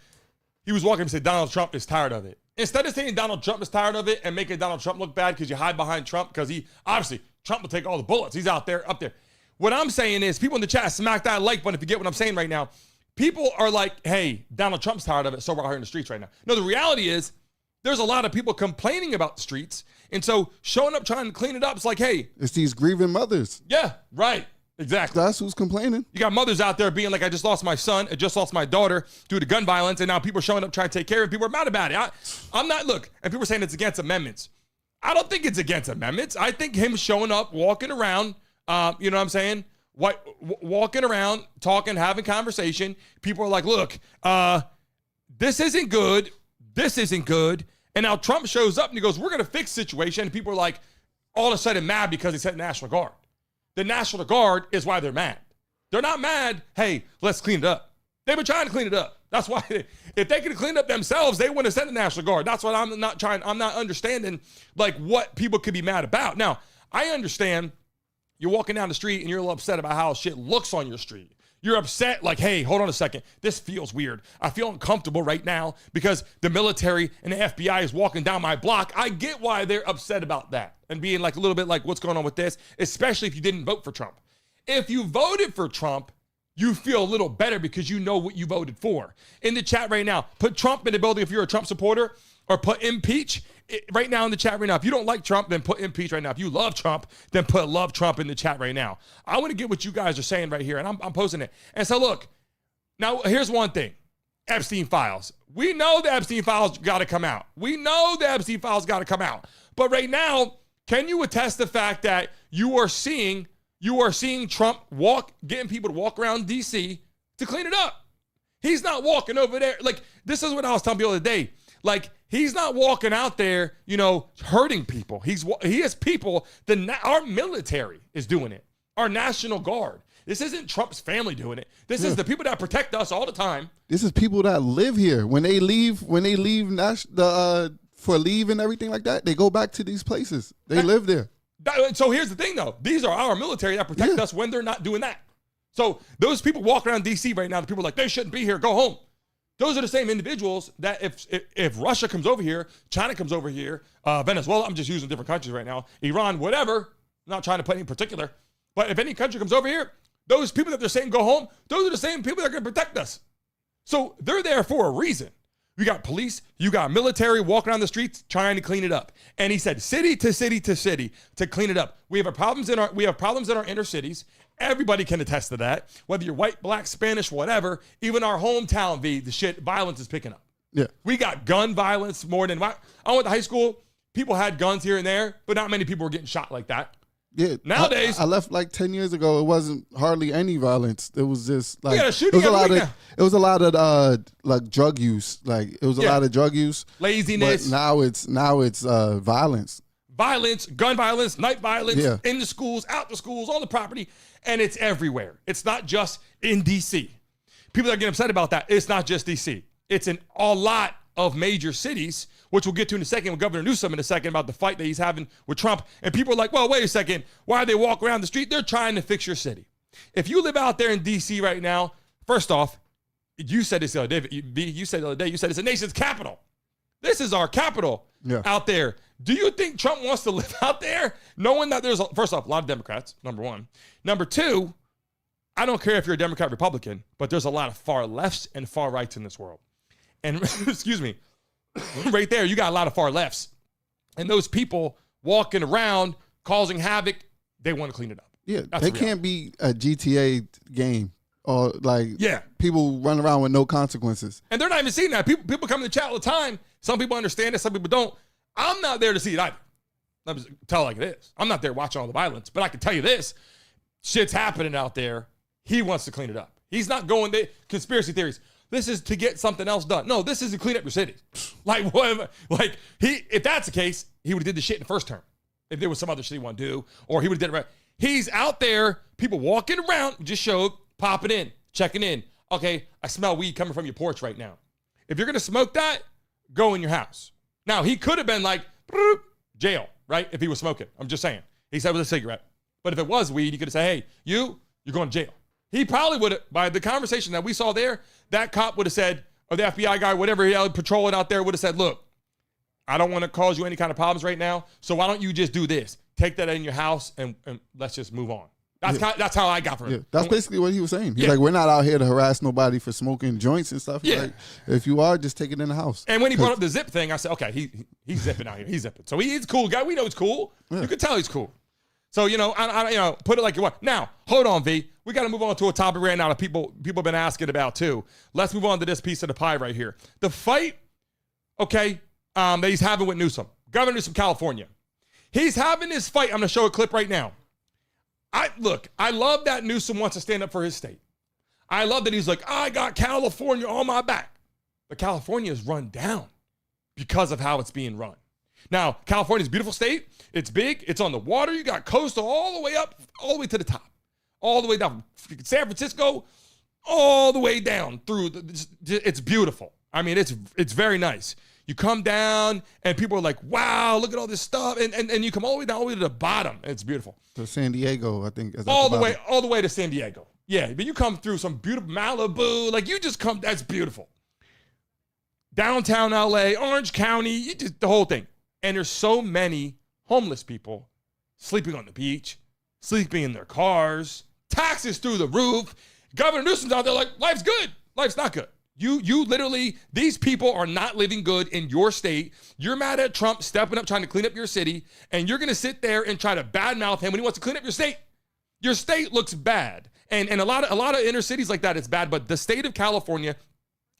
he was walking and said Donald Trump is tired of it. Instead of saying Donald Trump is tired of it and making Donald Trump look bad because you hide behind Trump because Trump will take all the bullets. He's up there. What I'm saying is people in the chat smack that like button if you get what I'm saying right now. People are like, hey, Donald Trump's tired of it, so we're out here in the streets right now. No, the reality is there's a lot of people complaining about the streets. And so showing up trying to clean it up, it's like, hey. It's these grieving mothers. Yeah, right. Exactly. That's who's complaining. You got mothers out there being like, I just lost my son. I just lost my daughter due to gun violence. And now people are showing up trying to take care of it. People are mad about it. I'm not, look, and people are saying it's against amendments. I don't think it's against amendments. I think him showing up, walking around, you know what I'm saying? Walking around, talking, having conversation. People are like, look, this isn't good. This isn't good. And now Trump shows up and he goes, we're going to fix the situation. And people are like all of a sudden mad because he said National Guard. The National Guard is why they're mad. They're not mad, hey, let's clean it up. They've been trying to clean it up. That's why if they could have cleaned up themselves, they wouldn't have sent the National Guard. That's what I'm not understanding like what people could be mad about. Now, I understand you're walking down the street and you're a little upset about how shit looks on your street. You're upset like, hey, hold on a second. This feels weird. I feel uncomfortable right now because the military and the FBI is walking down my block. I get why they're upset about that and being like a little bit like, what's going on with this? Especially if you didn't vote for Trump. If you voted for Trump, you feel a little better because you know what you voted for. In the chat right now, put Trump in the building if you're a Trump supporter or put impeach. Right now in the chat right now. If you don't like Trump, then put impeach right now. If you love Trump, then put love Trump in the chat right now. I want to get what you guys are saying right here, and I'm posting it. And so look, now here's one thing. Epstein files. We know the Epstein files got to come out. We know the Epstein files got to come out. But right now, can you attest the fact that you are seeing Trump getting people to walk around D.C. to clean it up? He's not walking over there. Like, this is what I was telling people the other day. Like, he's not walking out there, hurting people. He has people. Our military is doing it. Our National Guard. This isn't Trump's family doing it. This is the people that protect us all the time. This is people that live here. When they leave for leave and everything like that, they go back to these places. They live there. So here's the thing, though. These are our military that protect us when they're not doing that. So those people walk around D.C. right now, the people are like, they shouldn't be here. Go home. Those are the same individuals that if Russia comes over here, China comes over here, Venezuela, I'm just using different countries right now, Iran, whatever, I'm not trying to put any particular, but if any country comes over here, those people that they're saying go home, those are the same people that are going to protect us. So they're there for a reason. You got police, you got military walking around the streets trying to clean it up. And he said, city to city to city to clean it up. We have problems in our inner cities. Everybody can attest to that. Whether you're white, black, Spanish, whatever, even our hometown, violence is picking up. Yeah. We got gun violence more than, I went to high school, people had guns here and there, but not many people were getting shot like that. Yeah. Nowadays, I left like 10 years ago. It wasn't hardly any violence. It was just like, got a shooting it was a lot of like drug use. Like it was a Yeah. lot of drug use. Laziness. But now it's violence. Violence, gun violence, night violence, Yeah. in the schools, out the schools, on the property, and it's everywhere. It's not just in D.C. People are getting upset about that. It's not just D.C. It's in a lot of major cities, which we'll get to in a second with Governor Newsom in a second about the fight that he's having with Trump. And people are like, well, wait a second. Why do they walk around the street? They're trying to fix your city. If you live out there in D.C. right now, first off, you said this the other day, you said it's a nation's capital. This is our capital out there. Do you think Trump wants to live out there knowing that there's, first off, a lot of Democrats, number one. Number two, I don't care if you're a Democrat, Republican, but there's a lot of far lefts and far rights in this world. And excuse me, right there, you got a lot of far lefts. And those people walking around causing havoc, they want to clean it up. Yeah, That's they the can't be a GTA game or like people run around with no consequences. And they're not even seeing that. People come in the chat all the time. Some people understand it, some people don't. I'm not there to see it either. Let me tell it like it is. I'm not there watching all the violence, but I can tell you this. Shit's happening out there. He wants to clean it up. He's not going there. Conspiracy theories. This is to get something else done. No, this is to clean up your city. Like, whatever. Like, if that's the case, he would have did the shit in the first term. If there was some other shit he wanted to do, or he would have did it right. He's out there, people walking around, just showed, popping in, checking in. Okay, I smell weed coming from your porch right now. If you're going to smoke that, go in your house. Now, he could have been like, jail, right? If he was smoking. I'm just saying. He said it was a cigarette. But if it was weed, he could have said, hey, you're going to jail. He probably would have, by the conversation that we saw there, that cop would have said, or the FBI guy, whatever he had patrolling out there would have said, look, I don't want to cause you any kind of problems right now, so why don't you just do this? Take that in your house and let's just move on. That's how I got from him. Yeah, that's basically what he was saying. He's like, we're not out here to harass nobody for smoking joints and stuff. He's like, if you are, just take it in the house. And when he brought up the zip thing, I said, okay, he's zipping out here. He's zipping. So he's a cool guy. We know he's cool. Yeah. You can tell he's cool. So, I put it like you want. Now, hold on, V. We got to move on to a topic right now that people have been asking about too. Let's move on to this piece of the pie right here. The fight, that he's having with Newsom. Governor Newsom, California. He's having this fight. I'm going to show a clip right now. I love that Newsom wants to stand up for his state. I love that he's like, I got California on my back. But California is run down because of how it's being run. Now, California's a beautiful state. It's big. It's on the water. You got coastal all the way up, all the way to the top. All the way down. San Francisco, all the way down through. It's beautiful. I mean, it's very nice. You come down and people are like, wow, look at all this stuff. And you come all the way down, all the way to the bottom. And it's beautiful. To San Diego, I think. All the way to San Diego. Yeah, but you come through some beautiful Malibu. Like you just come, that's beautiful. Downtown LA, Orange County, the whole thing. And there's so many homeless people sleeping on the beach, sleeping in their cars, taxes through the roof. Governor Newsom's out there like, life's good. Life's not good. You literally, these people are not living good in your state. You're mad at Trump stepping up, trying to clean up your city, and you're going to sit there and try to badmouth him when he wants to clean up your state. Your state looks bad. And a lot of inner cities like that, it's bad. But the state of California,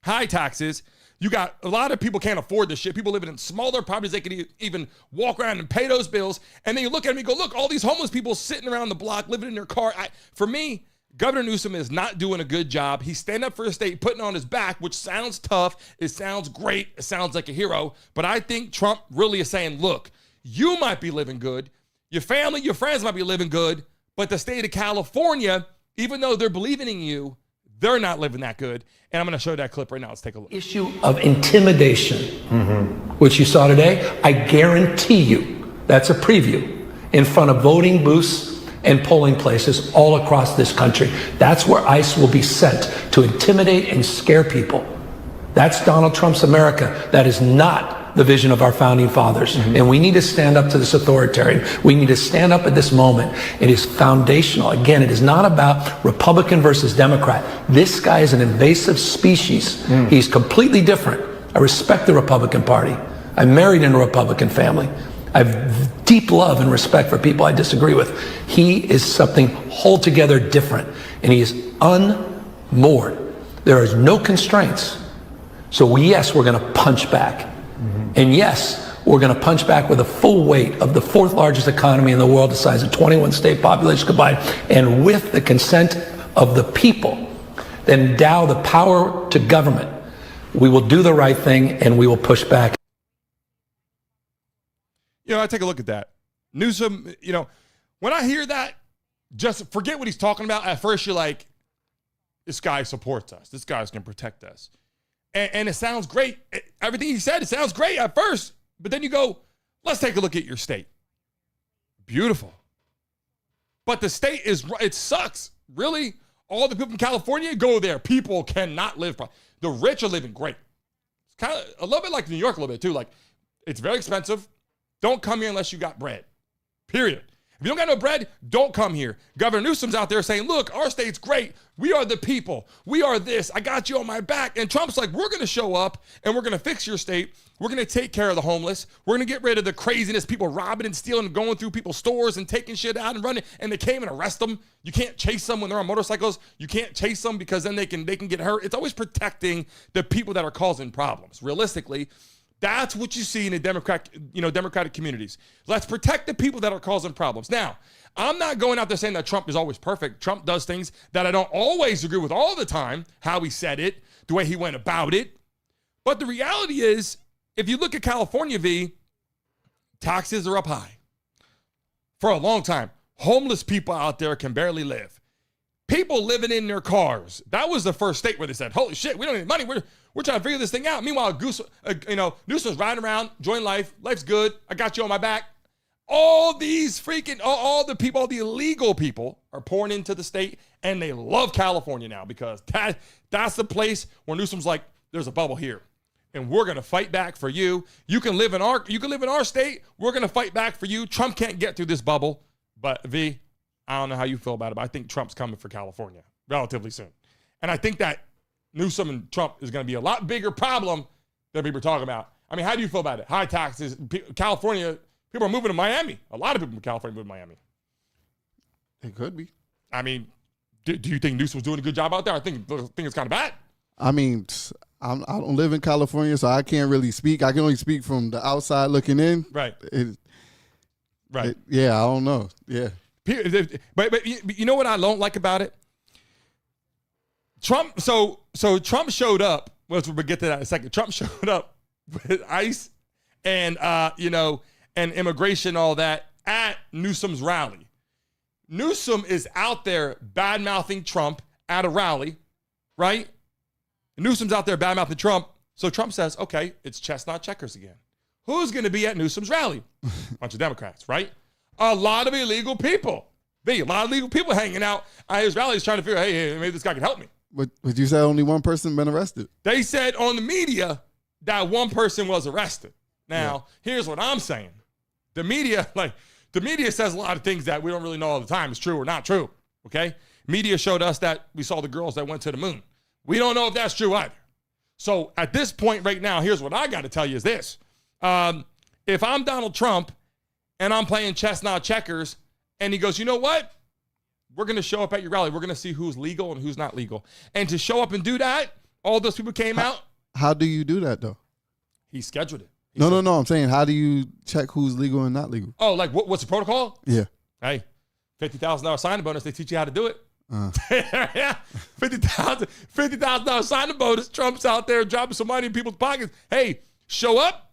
high taxes, you got a lot of people can't afford this shit. People living in smaller properties, they can even walk around and pay those bills. And then you look at me and go, look, all these homeless people sitting around the block, living in their car. For me, Governor Newsom is not doing a good job. He's standing up for his state, putting on his back, which sounds tough. It sounds great. It sounds like a hero. But I think Trump really is saying, look, you might be living good. Your family, your friends might be living good. But the state of California, even though they're believing in you, they're not living that good. And I'm going to show that clip right now. Let's take a look. Issue of intimidation, which you saw today, I guarantee you that's a preview in front of voting booths and polling places all across this country. That's where ICE will be sent to intimidate and scare people. That's Donald Trump's America. That is not the vision of our founding fathers. And we need to stand up to this authoritarian. We need to stand up at this moment. It is foundational. Again, it is not about Republican versus Democrat. This guy is an invasive species. He's completely different I respect the Republican Party. I married in a Republican family. I have deep love and respect for people I disagree with. He is something altogether different, and he is unmoored. There is no constraints. So yes, we're going to punch back. And yes, we're going to punch back with the full weight of the fourth largest economy in the world, the size of 21 state populations combined, and with the consent of the people that endow the power to government. We will do the right thing, and we will push back. You know, I take a look at that. Newsom, you know, when I hear that, just forget what he's talking about. At first, you're like, this guy supports us. This guy's going to protect us. And it sounds great. Everything he said, it sounds great at first. But then you go, let's take a look at your state. Beautiful. But the state it sucks. Really? All the people in California, go there. People cannot live. The rich are living great. It's kind of a little bit like New York a little bit too. Like, it's very expensive. Don't come here unless you got bread. Period. If you don't got no bread, don't come here. Governor Newsom's out there saying, look, our state's great. We are the people. We are this. I got you on my back. And Trump's like, we're going to show up and we're going to fix your state. We're going to take care of the homeless. We're going to get rid of the craziness, people robbing and stealing and going through people's stores and taking shit out and running. And they came and arrest them. You can't chase them when they're on motorcycles. You can't chase them because then they can get hurt. It's always protecting the people that are causing problems. Realistically, that's what you see in the Democratic communities. Let's protect the people that are causing problems. Now, I'm not going out there saying that Trump is always perfect. Trump does things that I don't always agree with all the time, how he said it, the way he went about it. But the reality is, if you look at California, taxes are up high for a long time. Homeless people out there can barely live. People living in their cars. That was the first state where they said, holy shit, we don't need money. We're trying to figure this thing out. Meanwhile, Newsom's riding around, enjoying life. Life's good. I got you on my back. All these all the people, all the illegal people are pouring into the state, and they love California now because that's the place where Newsom's like, there's a bubble here, and we're gonna fight back for you. You can live in our state. We're gonna fight back for you. Trump can't get through this bubble, but I don't know how you feel about it, but I think Trump's coming for California relatively soon, and I think that Newsom and Trump is going to be a lot bigger problem than people are talking about. I mean, how do you feel about it? High taxes, California, people are moving to Miami. A lot of people from California move to Miami. It could be. I mean, do you think Newsom's doing a good job out there? I think it's kind of bad. I mean, I don't live in California, so I can't really speak. I can only speak from the outside looking in. Right. Yeah, I don't know. Yeah. But you know what I don't like about it? Trump, so Trump showed up. We'll get to that in a second. Trump showed up with ICE and and immigration, all that at Newsom's rally. Newsom is out there bad-mouthing Trump at a rally, right? Newsom's out there bad-mouthing Trump. So Trump says, okay, it's chestnut checkers again. Who's going to be at Newsom's rally? Bunch of Democrats, right? A lot of illegal people. A lot of illegal people hanging out at his rallies trying to figure out, hey, maybe this guy can help me. But you said only one person been arrested. They said on the media that one person was arrested. Now, Here's what I'm saying. The media says a lot of things that we don't really know all the time is true or not true, okay? Media showed us that we saw the girls that went to the moon. We don't know if that's true either. So at this point right now, here's what I got to tell you is this. If I'm Donald Trump and I'm playing chestnut checkers and he goes, you know what? We're going to show up at your rally. We're going to see who's legal and who's not legal. And to show up and do that, all those people came out. How do you do that, though? He scheduled it. No. I'm saying, how do you check who's legal and not legal? Oh, like what's the protocol? Yeah. Hey, $50,000 signing bonus. They teach you how to do it. Yeah, $50,000 signing bonus. Trump's out there dropping some money in people's pockets. Hey, show up.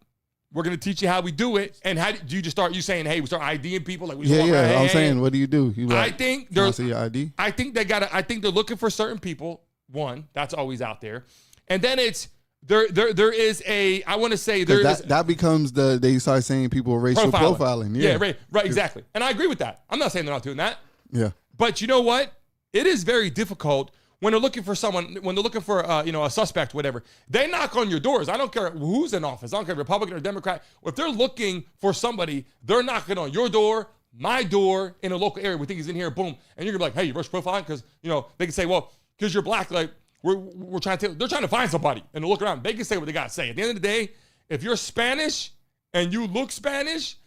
We're going to teach you how we do it. And how do you just start, you saying, hey, we start IDing people? Like I'm saying, what do you do? I think they're, see your ID? I think they're looking for certain people. One, that's always out there. And then it's, there is a, I want to say that becomes they start saying people are racial profiling. Yeah, right, exactly. And I agree with that. I'm not saying they're not doing that. Yeah. But you know what? It is very difficult when they're looking for someone, when they're looking for a suspect, whatever. They knock on your doors. I don't care who's in office. I don't care Republican or Democrat. If they're looking for somebody, they're knocking on your door, my door, in a local area. We think he's in here, boom. And you're gonna be like, hey, you racial profiling? Because they can say, well, because you're black, like, We're trying to. They're trying to find somebody and look around. They can say what they got to say. At the end of the day, if you're Spanish and you look Spanish,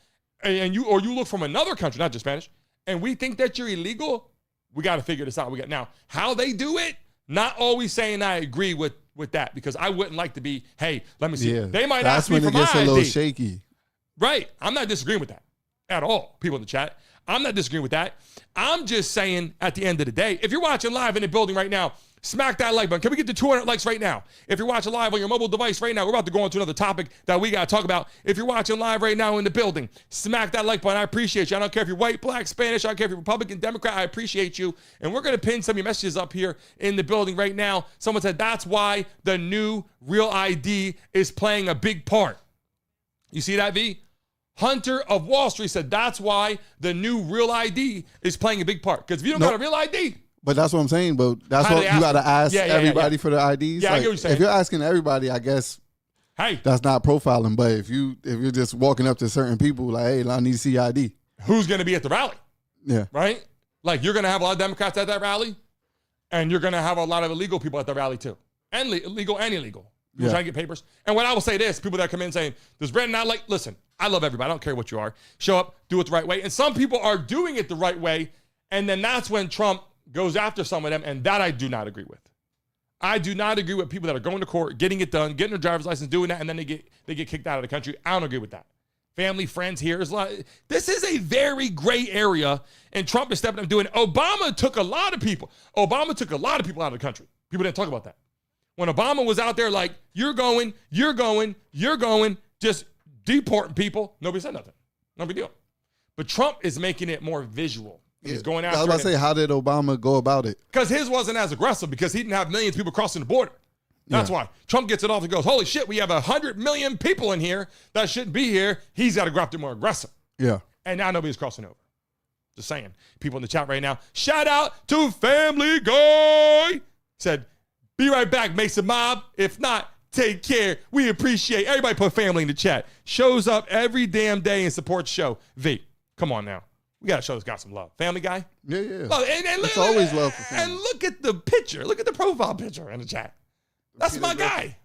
and you look from another country, not just Spanish, and we think that you're illegal, we got to figure this out. Now how they do it. Not always saying I agree with that, because I wouldn't like to be, hey, let me see. Yeah, they might ask me for my ID. That's when it gets a little shaky. Right. I'm not disagreeing with that at all, people in the chat. I'm not disagreeing with that. I'm just saying at the end of the day, if you're watching live in the building right now, smack that like button. Can we get to 200 likes right now? If you're watching live on your mobile device right now, we're about to go on to another topic that we got to talk about. If you're watching live right now in the building, smack that like button. I appreciate you. I don't care if you're white, black, Spanish. I don't care if you're Republican, Democrat. I appreciate you. And we're going to pin some of your messages up here in the building right now. Someone said that's why the new Real ID is playing a big part. You see that, V? Hunter of Wall Street said that's why the new Real ID is playing a big part. Because if you don't got a Real ID, but that's what I'm saying. But that's what you got to ask everybody for their IDs. Yeah, I get what you're saying. If you're asking everybody, I guess that's not profiling. But if you're just walking up to certain people like, hey, I need to see your ID. Who's going to be at the rally? Yeah. Right? Like, you're going to have a lot of Democrats at that rally, and you're going to have a lot of illegal people at the rally too. And legal and illegal. People trying to get papers. And when I will say this, people that come in saying, does Brandon not like, listen, I love everybody. I don't care what you are. Show up, do it the right way. And some people are doing it the right way, and then that's when Trump goes after some of them, and that I do not agree with. I do not agree with people that are going to court, getting it done, getting their driver's license, doing that, and then they get kicked out of the country. I don't agree with that. Family, friends here. This is a very gray area, and Trump is stepping up doing it. Obama took a lot of people. Obama took a lot of people out of the country. People didn't talk about that. When Obama was out there like, you're going, just deporting people, nobody said nothing. No big deal. But Trump is making it more visual. He's going after I was about to say, how did Obama go about it? Because his wasn't as aggressive, because he didn't have millions of people crossing the border. That's why. Trump gets it off and goes, holy shit, we have 100 million people in here that shouldn't be here. He's got to go after more aggressive. Yeah. And now nobody's crossing over. Just saying. People in the chat right now, shout out to Family Guy. Said, be right back, Mason Mob. If not, take care. We appreciate everybody. Put family in the chat. Shows up every damn day and supports the show. V, come on now. We got to show this guy some love. Family Guy? Yeah, yeah. Love, it's always love for family. And look at the picture. Look at the profile picture in the chat. That's my guy.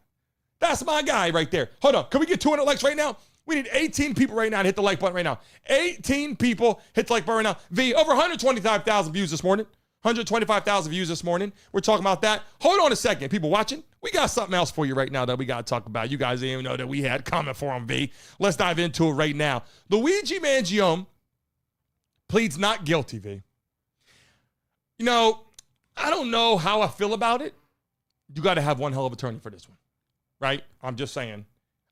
That's my guy right there. Hold on. Can we get 200 likes right now? We need 18 people right now to hit the like button right now. 18 people hit the like button right now. V, over 125,000 views this morning. 125,000 views this morning. We're talking about that. Hold on a second. People watching, we got something else for you right now that we got to talk about. You guys didn't even know that we had comment for him, V. Let's dive into it right now. Luigi Mangione pleads not guilty, V. You know, I don't know how I feel about it. You got to have one hell of an attorney for this one, right? I'm just saying.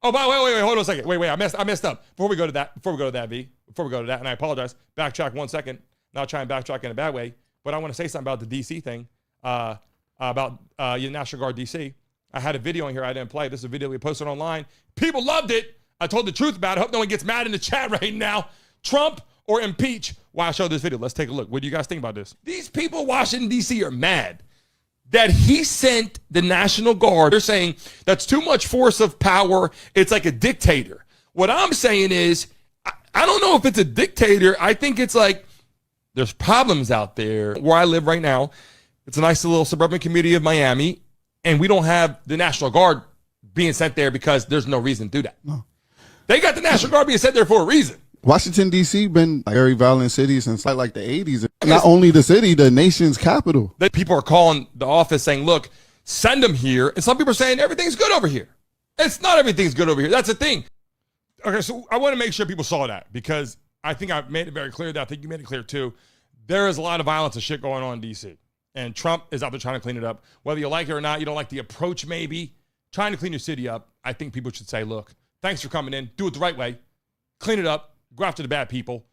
Oh, wait, hold on a second. Wait, I messed up. Before we go to that, V, and I apologize, backtrack 1 second. Not trying to backtrack in a bad way, but I want to say something about the D.C. thing, about National Guard D.C. I had a video in here I didn't play. This is a video we posted online. People loved it. I told the truth about it. I hope no one gets mad in the chat right now. Trump or impeach while I show this video. Let's take a look. What do you guys think about this? These people in Washington, D.C. are mad that he sent the National Guard. They're saying that's too much force of power. It's like a dictator. What I'm saying is, I don't know if it's a dictator. I think it's like there's problems out there. Where I live right now, it's a nice little suburban community of Miami, and we don't have the National Guard being sent there because there's no reason to do that. No. They got the National Guard being sent there for a reason. Washington, D.C. been a very violent city since like the 80s. Not only the city, the nation's capital. People are calling the office saying, look, send them here. And some people are saying everything's good over here. It's not everything's good over here. That's the thing. Okay, so I want to make sure people saw that, because I think I've made it very clear that I think you made it clear too. There is a lot of violence and shit going on in D.C. And Trump is out there trying to clean it up. Whether you like it or not, you don't like the approach maybe, trying to clean your city up, I think people should say, look, thanks for coming in. Do it the right way. Clean it up. Go after the bad people,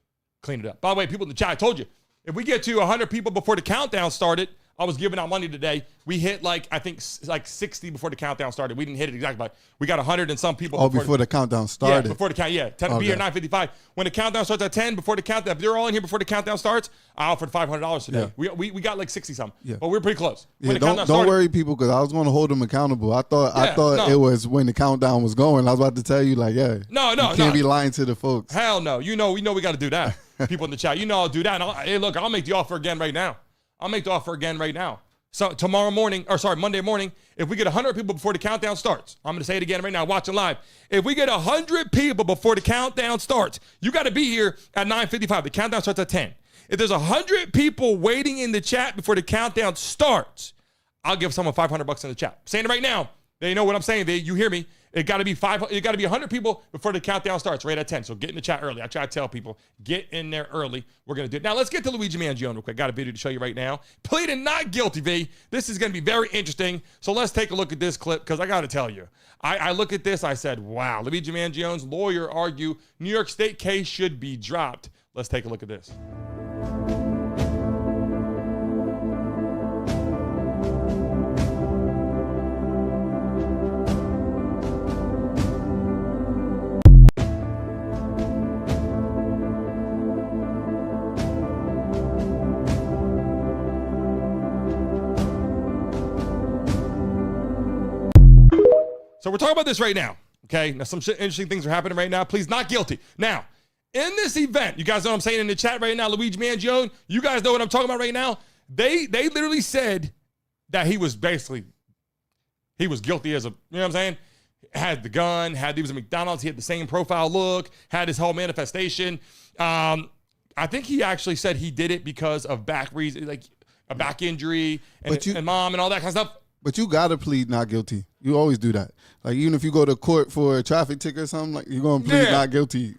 clean it up. By the way, people in the chat, I told you, if we get to 100 people before the countdown started, I was giving out money today. We hit I think 60 before the countdown started. We didn't hit it exactly, but we got 100 and some people. Oh, before the countdown started. Yeah, before the count. Yeah, 10 be here 9:55. When the countdown starts at 10, before the countdown, if they're all in here before the countdown starts, I offered $500 today. Yeah. We got like 60 something. Yeah. But we're pretty close. Yeah, don't worry, people, because I was going to hold them accountable. I thought it was when the countdown was going. I was about to tell you, like, yeah, you can't be lying to the folks. Hell no. We know we got to do that. People in the chat, I'll do that. And hey, look, I'll make the offer again right now. So Monday morning, if we get 100 people before the countdown starts, I'm going to say it again right now, watching live. If we get 100 people before the countdown starts, you got to be here at 9:55. The countdown starts at 10. If there's 100 people waiting in the chat before the countdown starts, I'll give someone $500 in the chat. I'm saying it right now. They know what I'm saying. You hear me. It got to be 100 people before the countdown starts right at 10. So get in the chat early. I try to tell people, get in there early. We're going to do it. Now, let's get to Luigi Mangione real quick. Got a video to show you right now. Pleaded not guilty, V. This is going to be very interesting. So let's take a look at this clip because I got to tell you. I look at this. I said, wow. Luigi Mangione's lawyer argue New York State case should be dropped. Let's take a look at this. So we're talking about this right now, okay? Now, some interesting things are happening right now. Please, not guilty. Now, in this event, you guys know what I'm saying in the chat right now, Luigi Mangione, you guys know what I'm talking about right now? They literally said that he was guilty as a, you know what I'm saying? Had the gun, he was at McDonald's, he had the same profile look, had his whole manifestation. I think he actually said he did it because of back reason, like a back injury and mom and all that kind of stuff. But you gotta plead not guilty. You always do that. Like even if you go to court for a traffic ticket or something, like you're gonna plead not guilty.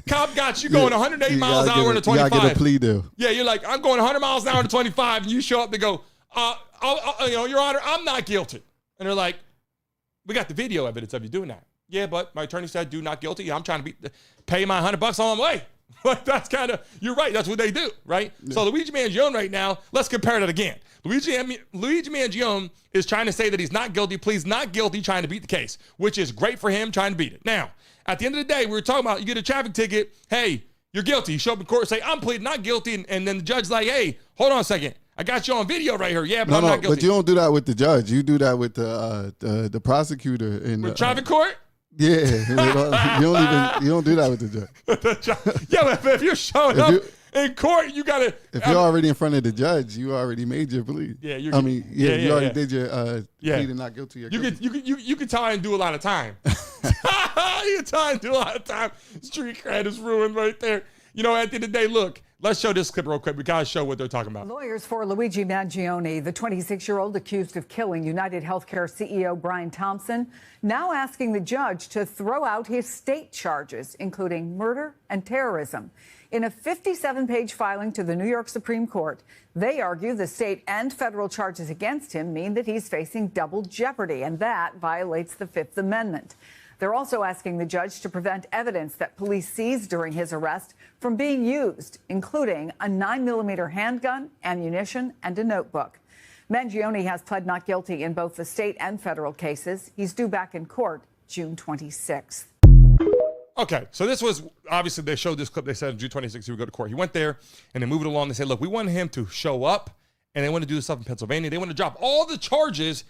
Cop got you going 180 miles an hour into 25. You gotta get a plea deal. Yeah, you're like, I'm going 100 miles an hour to 25, and you show up to go, Your Honor, I'm not guilty. And they're like, we got the video evidence of you doing that. Yeah, but my attorney said do not guilty. I'm trying to pay my $100 on my way. Like that's kind of, you're right. That's what they do, right? Yeah. So Luigi Mangione right now, let's compare that again. Luigi Mangione is trying to say that he's not guilty, pleads not guilty, trying to beat the case, which is great for him, trying to beat it. Now, at the end of the day, we were talking about you get a traffic ticket, hey, you're guilty. You show up in court and say, I'm pleading not guilty, and then the judge's like, hey, hold on a second. I got you on video right here. Yeah, but I'm not guilty. But you don't do that with the judge. You do that with the prosecutor in the traffic court. Yeah, you don't do that with the judge. Yeah, but if you're showing up in court, you gotta. If you're already in front of the judge, you already made your plea. Yeah, you already did your plea to not guilty. You can try and do a lot of time. You can try and do a lot of time. Street cred is ruined right there. You know, at the end of the day, look. Let's show this clip real quick. We gotta show what they're talking about. Lawyers for Luigi Mangione, the 26-year-old accused of killing United Healthcare CEO Brian Thompson, now asking the judge to throw out his state charges, including murder and terrorism. In a 57-page filing to the New York Supreme Court, they argue the state and federal charges against him mean that he's facing double jeopardy, and that violates the Fifth Amendment. They're also asking the judge to prevent evidence that police seized during his arrest from being used, including a 9mm handgun, ammunition, and a notebook. Mangione has pled not guilty in both the state and federal cases. He's due back in court June 26th. Okay, so this was, obviously they showed this clip. They said June 26th he would go to court. He went there, and they moved it along. They said, look, we want him to show up, and they want to do this stuff in Pennsylvania. They want to drop all the charges.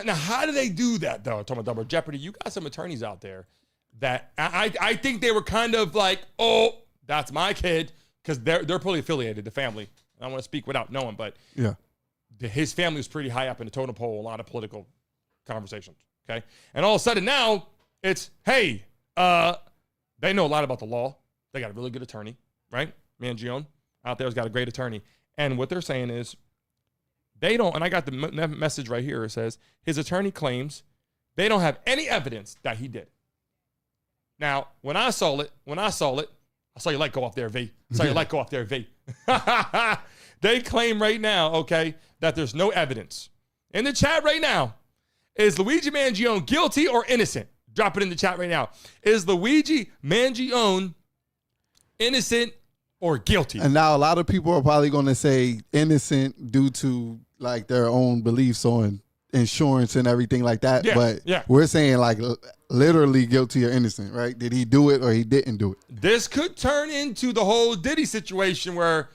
Now, how do they do that, though? Talking about double jeopardy, you got some attorneys out there that I think they were kind of like, oh, that's my kid, because they're probably affiliated, the family. I don't want to speak without knowing, but yeah, his family was pretty high up in the totem pole, a lot of political conversations, okay? And all of a sudden now, it's, hey, they know a lot about the law. They got a really good attorney, right? Mangione out there has got a great attorney. And what they're saying is, they don't, and I got the message right here. It says, his attorney claims they don't have any evidence that he did. Now, when I saw it, I saw your light go off there, V. I saw your light go off there, V. They claim right now, okay, that there's no evidence. In the chat right now, is Luigi Mangione guilty or innocent? Drop it in the chat right now. Is Luigi Mangione innocent or guilty? And now a lot of people are probably going to say innocent due to like their own beliefs on insurance and everything like that. Yeah, but we're saying like literally guilty or innocent, right? Did he do it or he didn't do it? This could turn into the whole Diddy situation where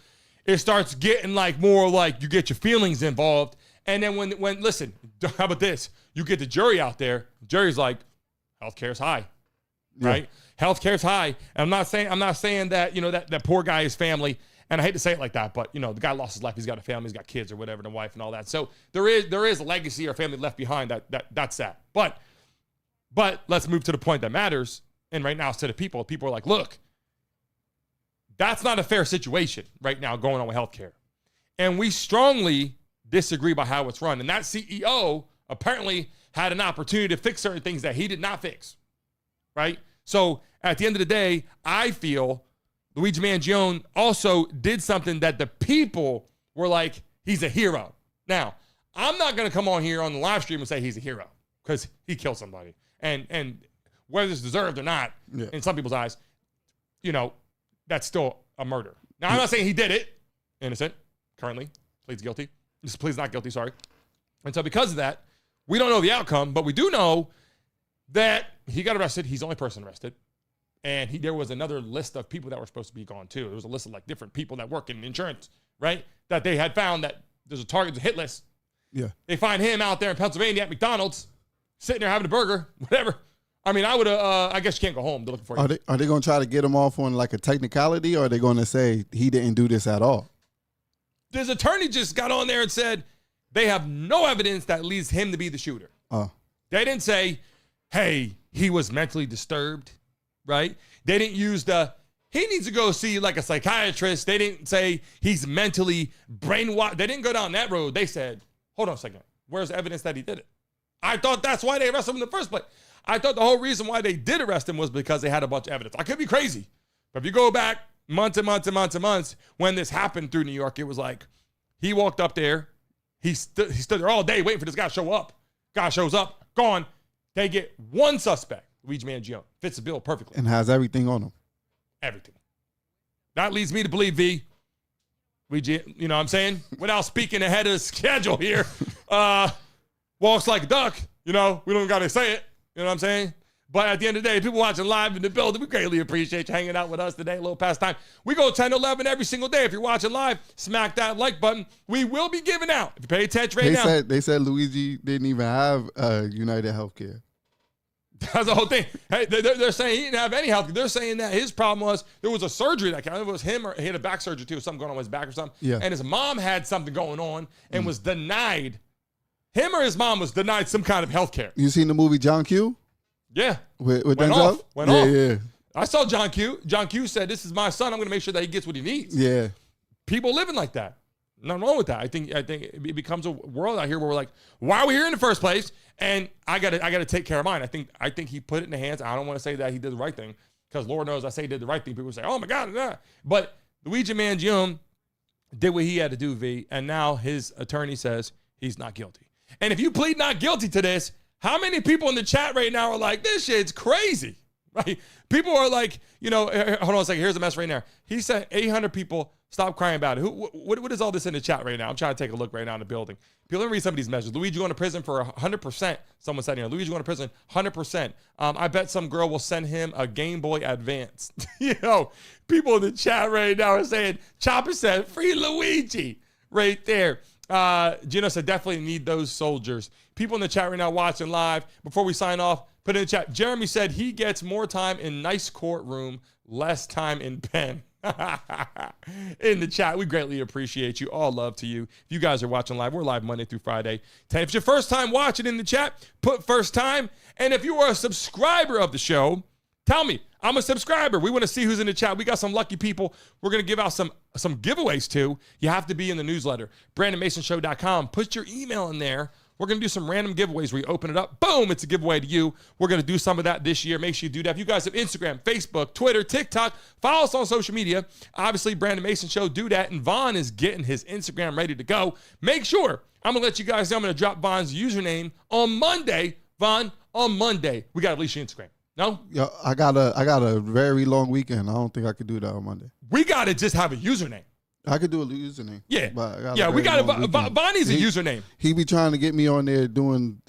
it starts getting like more like you get your feelings involved. And then when listen, how about this? You get the jury out there. The jury's like, healthcare's high, right? Healthcare's high. And I'm not saying that, you know, that poor guy, his family, And I hate to say it like that, but, the guy lost his life. He's got a family. He's got kids or whatever, and a wife and all that. So there is a legacy or family left behind that's sad. But let's move to the point that matters. And right now, to the people are like, look, that's not a fair situation right now going on with healthcare. And we strongly disagree about how it's run. And that CEO apparently had an opportunity to fix certain things that he did not fix, right? So at the end of the day, I feel Luigi Mangione also did something that the people were like, he's a hero. Now, I'm not going to come on here on the live stream and say he's a hero because he killed somebody. And whether it's deserved or not, in some people's eyes, that's still a murder. Now, I'm not saying he did it. Innocent, currently, pleads guilty. Pleads not guilty, sorry. And so because of that, we don't know the outcome, but we do know that he got arrested. He's the only person arrested. And there was another list of people that were supposed to be gone too. There was a list of like different people that work in insurance, right? That they had found that there's a target, hit list. Yeah. They find him out there in Pennsylvania at McDonald's, sitting there having a burger, whatever. I mean, I would I guess you can't go home. They're looking for you. Are they going to try to get him off on like a technicality, or are they going to say he didn't do this at all? His attorney just got on there and said they have no evidence that leads him to be the shooter. Oh. They didn't say, hey, he was mentally disturbed, right? They didn't use he needs to go see like a psychiatrist. They didn't say he's mentally brainwashed. They didn't go down that road. They said, hold on a second. Where's the evidence that he did it? I thought that's why they arrested him in the first place. I thought the whole reason why they did arrest him was because they had a bunch of evidence. I could be crazy. But if you go back months and months and months and months, when this happened through New York, it was like he walked up there. He stood there all day waiting for this guy to show up. Guy shows up, gone. They get one suspect, Luigi Mangione. Fits the bill perfectly. And has everything on him. Everything. That leads me to believe, Luigi, you know what I'm saying? Without speaking ahead of the schedule here, walks like a duck. We don't got to say it. You know what I'm saying? But at the end of the day, people watching live in the building, we greatly appreciate you hanging out with us today, a little past time. We go 10 to 11 every single day. If you're watching live, smack that like button. We will be giving out. If you pay attention right now. They said Luigi didn't even have United Healthcare. That's the whole thing. Hey, they're saying he didn't have any health. They're saying that his problem was there was a surgery that it was him, or he had a back surgery too, something going on with his back or something. Yeah. And his mom had something going on and was denied. Him or his mom was denied some kind of health care. You seen the movie John Q? Yeah. With Went Denzel? Went off. Yeah. I saw John Q. John Q said, this is my son. I'm going to make sure that he gets what he needs. Yeah. People living like that. Nothing wrong with that. I think it becomes a world out here where we're like, why are we here in the first place? And I gotta take care of mine. I think he put it in the hands. I don't want to say that he did the right thing, because Lord knows I say he did the right thing. People say, oh my God, nah. But Luigi Mangione did what he had to do, V, and now his attorney says he's not guilty. And if you plead not guilty to this, how many people in the chat right now are like, this shit's crazy, right? People are like, hold on a second. Here's the mess right now. He said 800 people, stop crying about it. What is all this in the chat right now? I'm trying to take a look right now in the building. People, let me read some of these messages. Luigi going to prison for 100%. Someone said here, Luigi going to prison 100%. I bet some girl will send him a Game Boy Advance. People in the chat right now are saying, Chopper said, free Luigi right there. Gino said, definitely need those soldiers. People in the chat right now watching live. Before we sign off, put in the chat. Jeremy said he gets more time in nice courtroom, less time in pen. In the chat, we greatly appreciate you. All love to you. If you guys are watching live, we're live Monday through Friday. If it's your first time watching in the chat, put first time. And if you are a subscriber of the show, tell me, I'm a subscriber. We want to see who's in the chat. We got some lucky people we're going to give out some giveaways to. You have to be in the newsletter, BrandonMasonShow.com. Put your email in there. We're going to do some random giveaways where you open it up. Boom, it's a giveaway to you. We're going to do some of that this year. Make sure you do that. If you guys have Instagram, Facebook, Twitter, TikTok, follow us on social media. Obviously, Brandon Mason Show, do that. And Vaughn is getting his Instagram ready to go. Make sure, I'm going to let you guys know, I'm going to drop Vaughn's username on Monday. Vaughn, on Monday, we got to release your Instagram. No? Yo, I got a very long weekend. I don't think I could do that on Monday. We got to just have a username. I could do a username. Yeah. We got Bonnie's a username. He be trying to get me on there doing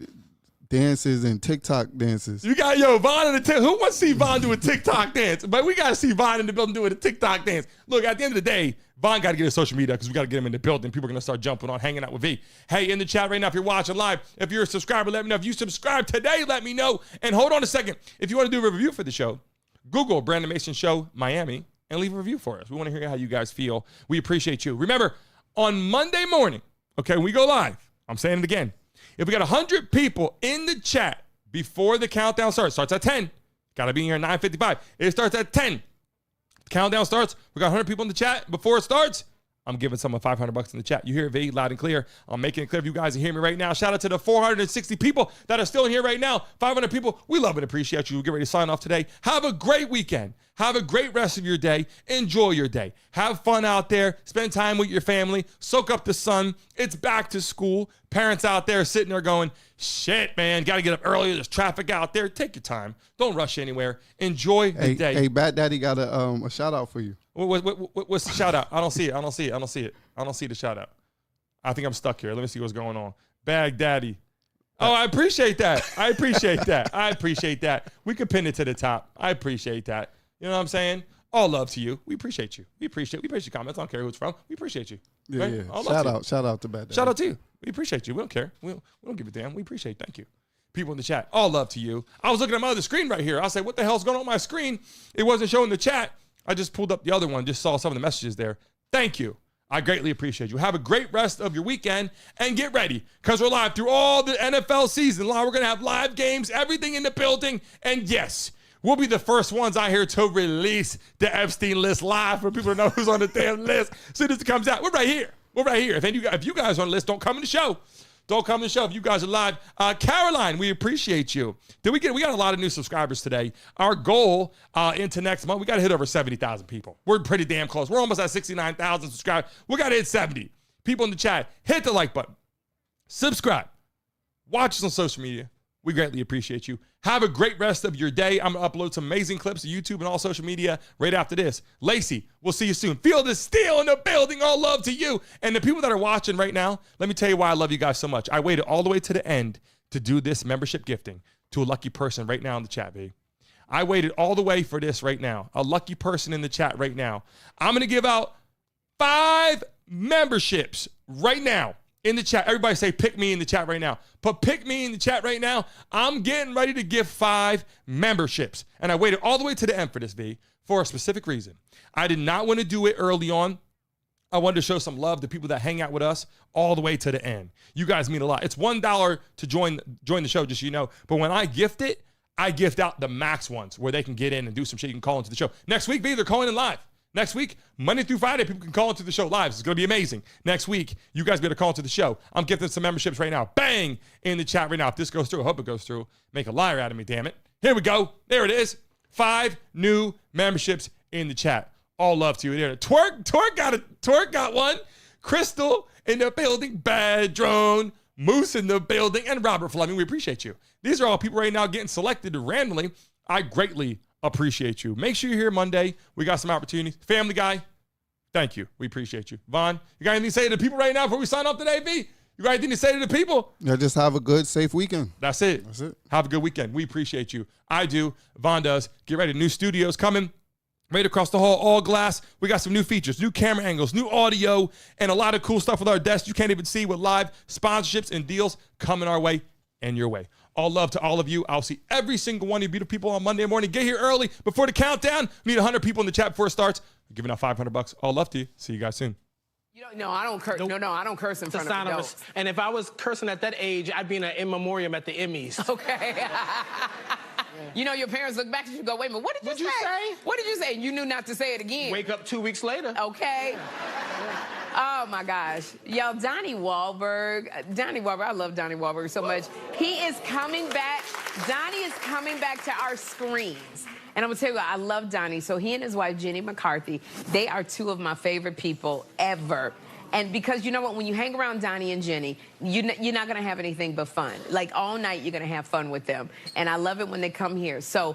dances and TikTok dances. You got, Vaughn in the who wants to see Vaughn do a TikTok dance? But we got to see Vaughn in the building doing a TikTok dance. Look, at the end of the day, Vaughn got to get his social media because we got to get him in the building. People are going to start jumping on, hanging out with V. Hey, in the chat right now, if you're watching live, if you're a subscriber, let me know. If you subscribe today, let me know. And hold on a second. If you want to do a review for the show, Google Brandon Mason Show Miami. and leave a review for us. We want to hear how you guys feel. We appreciate you. Remember, on Monday morning, okay, when we go live, I'm saying it again, if we got 100 people in the chat before the countdown starts at 10. Got to be here at 9:55. It starts at 10. The countdown starts. We got 100 people in the chat. Before it starts, I'm giving someone $500 in the chat. You hear it very loud and clear. I'm making it clear if you guys are hearing me right now. Shout out to the 460 people that are still in here right now. 500 people. We love and appreciate you. We'll get ready to sign off today. Have a great weekend. Have a great rest of your day. Enjoy your day. Have fun out there. Spend time with your family. Soak up the sun. It's back to school. Parents out there sitting there going, shit, man, got to get up earlier. There's traffic out there. Take your time. Don't rush anywhere. Enjoy the day. Hey, Bat Daddy got a shout out for you. What's the shout out? I don't see it. I don't see the shout out. I think I'm stuck here. Let me see what's going on. Bag Daddy. Oh, I appreciate that. I appreciate that. We can pin it to the top. I appreciate that. You know what I'm saying? All love to you. We appreciate you. We appreciate your comments. I don't care who it's from. We appreciate you. Yeah, right? Yeah. Shout out to Bad Daddy. Shout out to you. We appreciate you. We don't care. We don't give a damn. We appreciate. Thank you. People in the chat. All love to you. I was looking at my other screen right here. I said, what the hell's going on my screen? It wasn't showing the chat. I just pulled up the other one. Just saw some of the messages there. Thank you. I greatly appreciate you. Have a great rest of your weekend and get ready because we're live through all the NFL season. We're going to have live games, everything in the building. And yes, we'll be the first ones out here to release the Epstein List live for people to know who's on the damn list. As soon as it comes out, we're right here. We're right here. If you guys are on the list, don't come to the show. Don't come to the show if you guys are live. Caroline, we appreciate you. We got a lot of new subscribers today. Our goal into next month, we got to hit over 70,000 people. We're pretty damn close. We're almost at 69,000 subscribers. We got to hit 70. People in the chat, hit the like button. Subscribe. Watch us on social media. We greatly appreciate you. Have a great rest of your day. I'm going to upload some amazing clips to YouTube and all social media right after this. Lacey, we'll see you soon. Feel the steel in the building. All love to you. And the people that are watching right now, let me tell you why I love you guys so much. I waited all the way to the end to do this membership gifting to a lucky person right now in the chat, baby. I waited all the way for this right now. A lucky person in the chat right now. I'm going to give out 5 memberships right now. In the chat, everybody say pick me in the chat right now. But pick me in the chat right now. I'm getting ready to give 5 memberships. And I waited all the way to the end for this, V, for a specific reason. I did not want to do it early on. I wanted to show some love to people that hang out with us all the way to the end. You guys mean a lot. It's $1 to join the show, just so you know. But when I gift it, I gift out the max ones where they can get in and do some shit. You can call into the show. Next week, V, they're calling in live. Next week, Monday through Friday, people can call into the show live. It's going to be amazing. Next week, you guys be able to call into the show. I'm gifting some memberships right now. Bang! In the chat right now. If this goes through, I hope it goes through. Make a liar out of me, damn it. Here we go. There it is. 5 new memberships in the chat. All love to you. There. Twerk got one. Crystal in the building. Bad Drone. Moose in the building. And Robert Fleming. We appreciate you. These are all people right now getting selected randomly. I greatly appreciate you. Make sure you're here Monday. We got some opportunities. Family Guy, thank you. We appreciate you. Vaughn, you got anything to say to the people right now before we sign off today, V? You got anything to say to the people? Yeah, just have a good, safe weekend. That's it. Have a good weekend. We appreciate you. I do. Vaughn does. Get ready. New studios coming right across the hall, all glass. We got some new features, new camera angles, new audio, and a lot of cool stuff with our desks you can't even see with live sponsorships and deals coming our way and your way. All love to all of you. I'll see every single one of you beautiful people on Monday morning. Get here early before the countdown. We need 100 people in the chat before it starts. We're giving out $500. All love to you. See you guys soon. No, I don't curse. No, I don't curse in front of adults. And if I was cursing at that age, I'd be in an in memoriam at the Emmys. Okay. You know, your parents look back at you and go, wait a minute, what did you say? What did you say? You knew not to say it again. Wake up 2 weeks later. Okay. Oh, my gosh. Yo, Donnie Wahlberg, I love Donnie Wahlberg so much. He is coming back. Donnie is coming back to our screens. And I'm going to tell you what, I love Donnie. So he and his wife, Jenny McCarthy, they are 2 of my favorite people ever. And because you know what, when you hang around Donnie and Jenny, you're not going to have anything but fun. Like all night, you're going to have fun with them. And I love it when they come here. So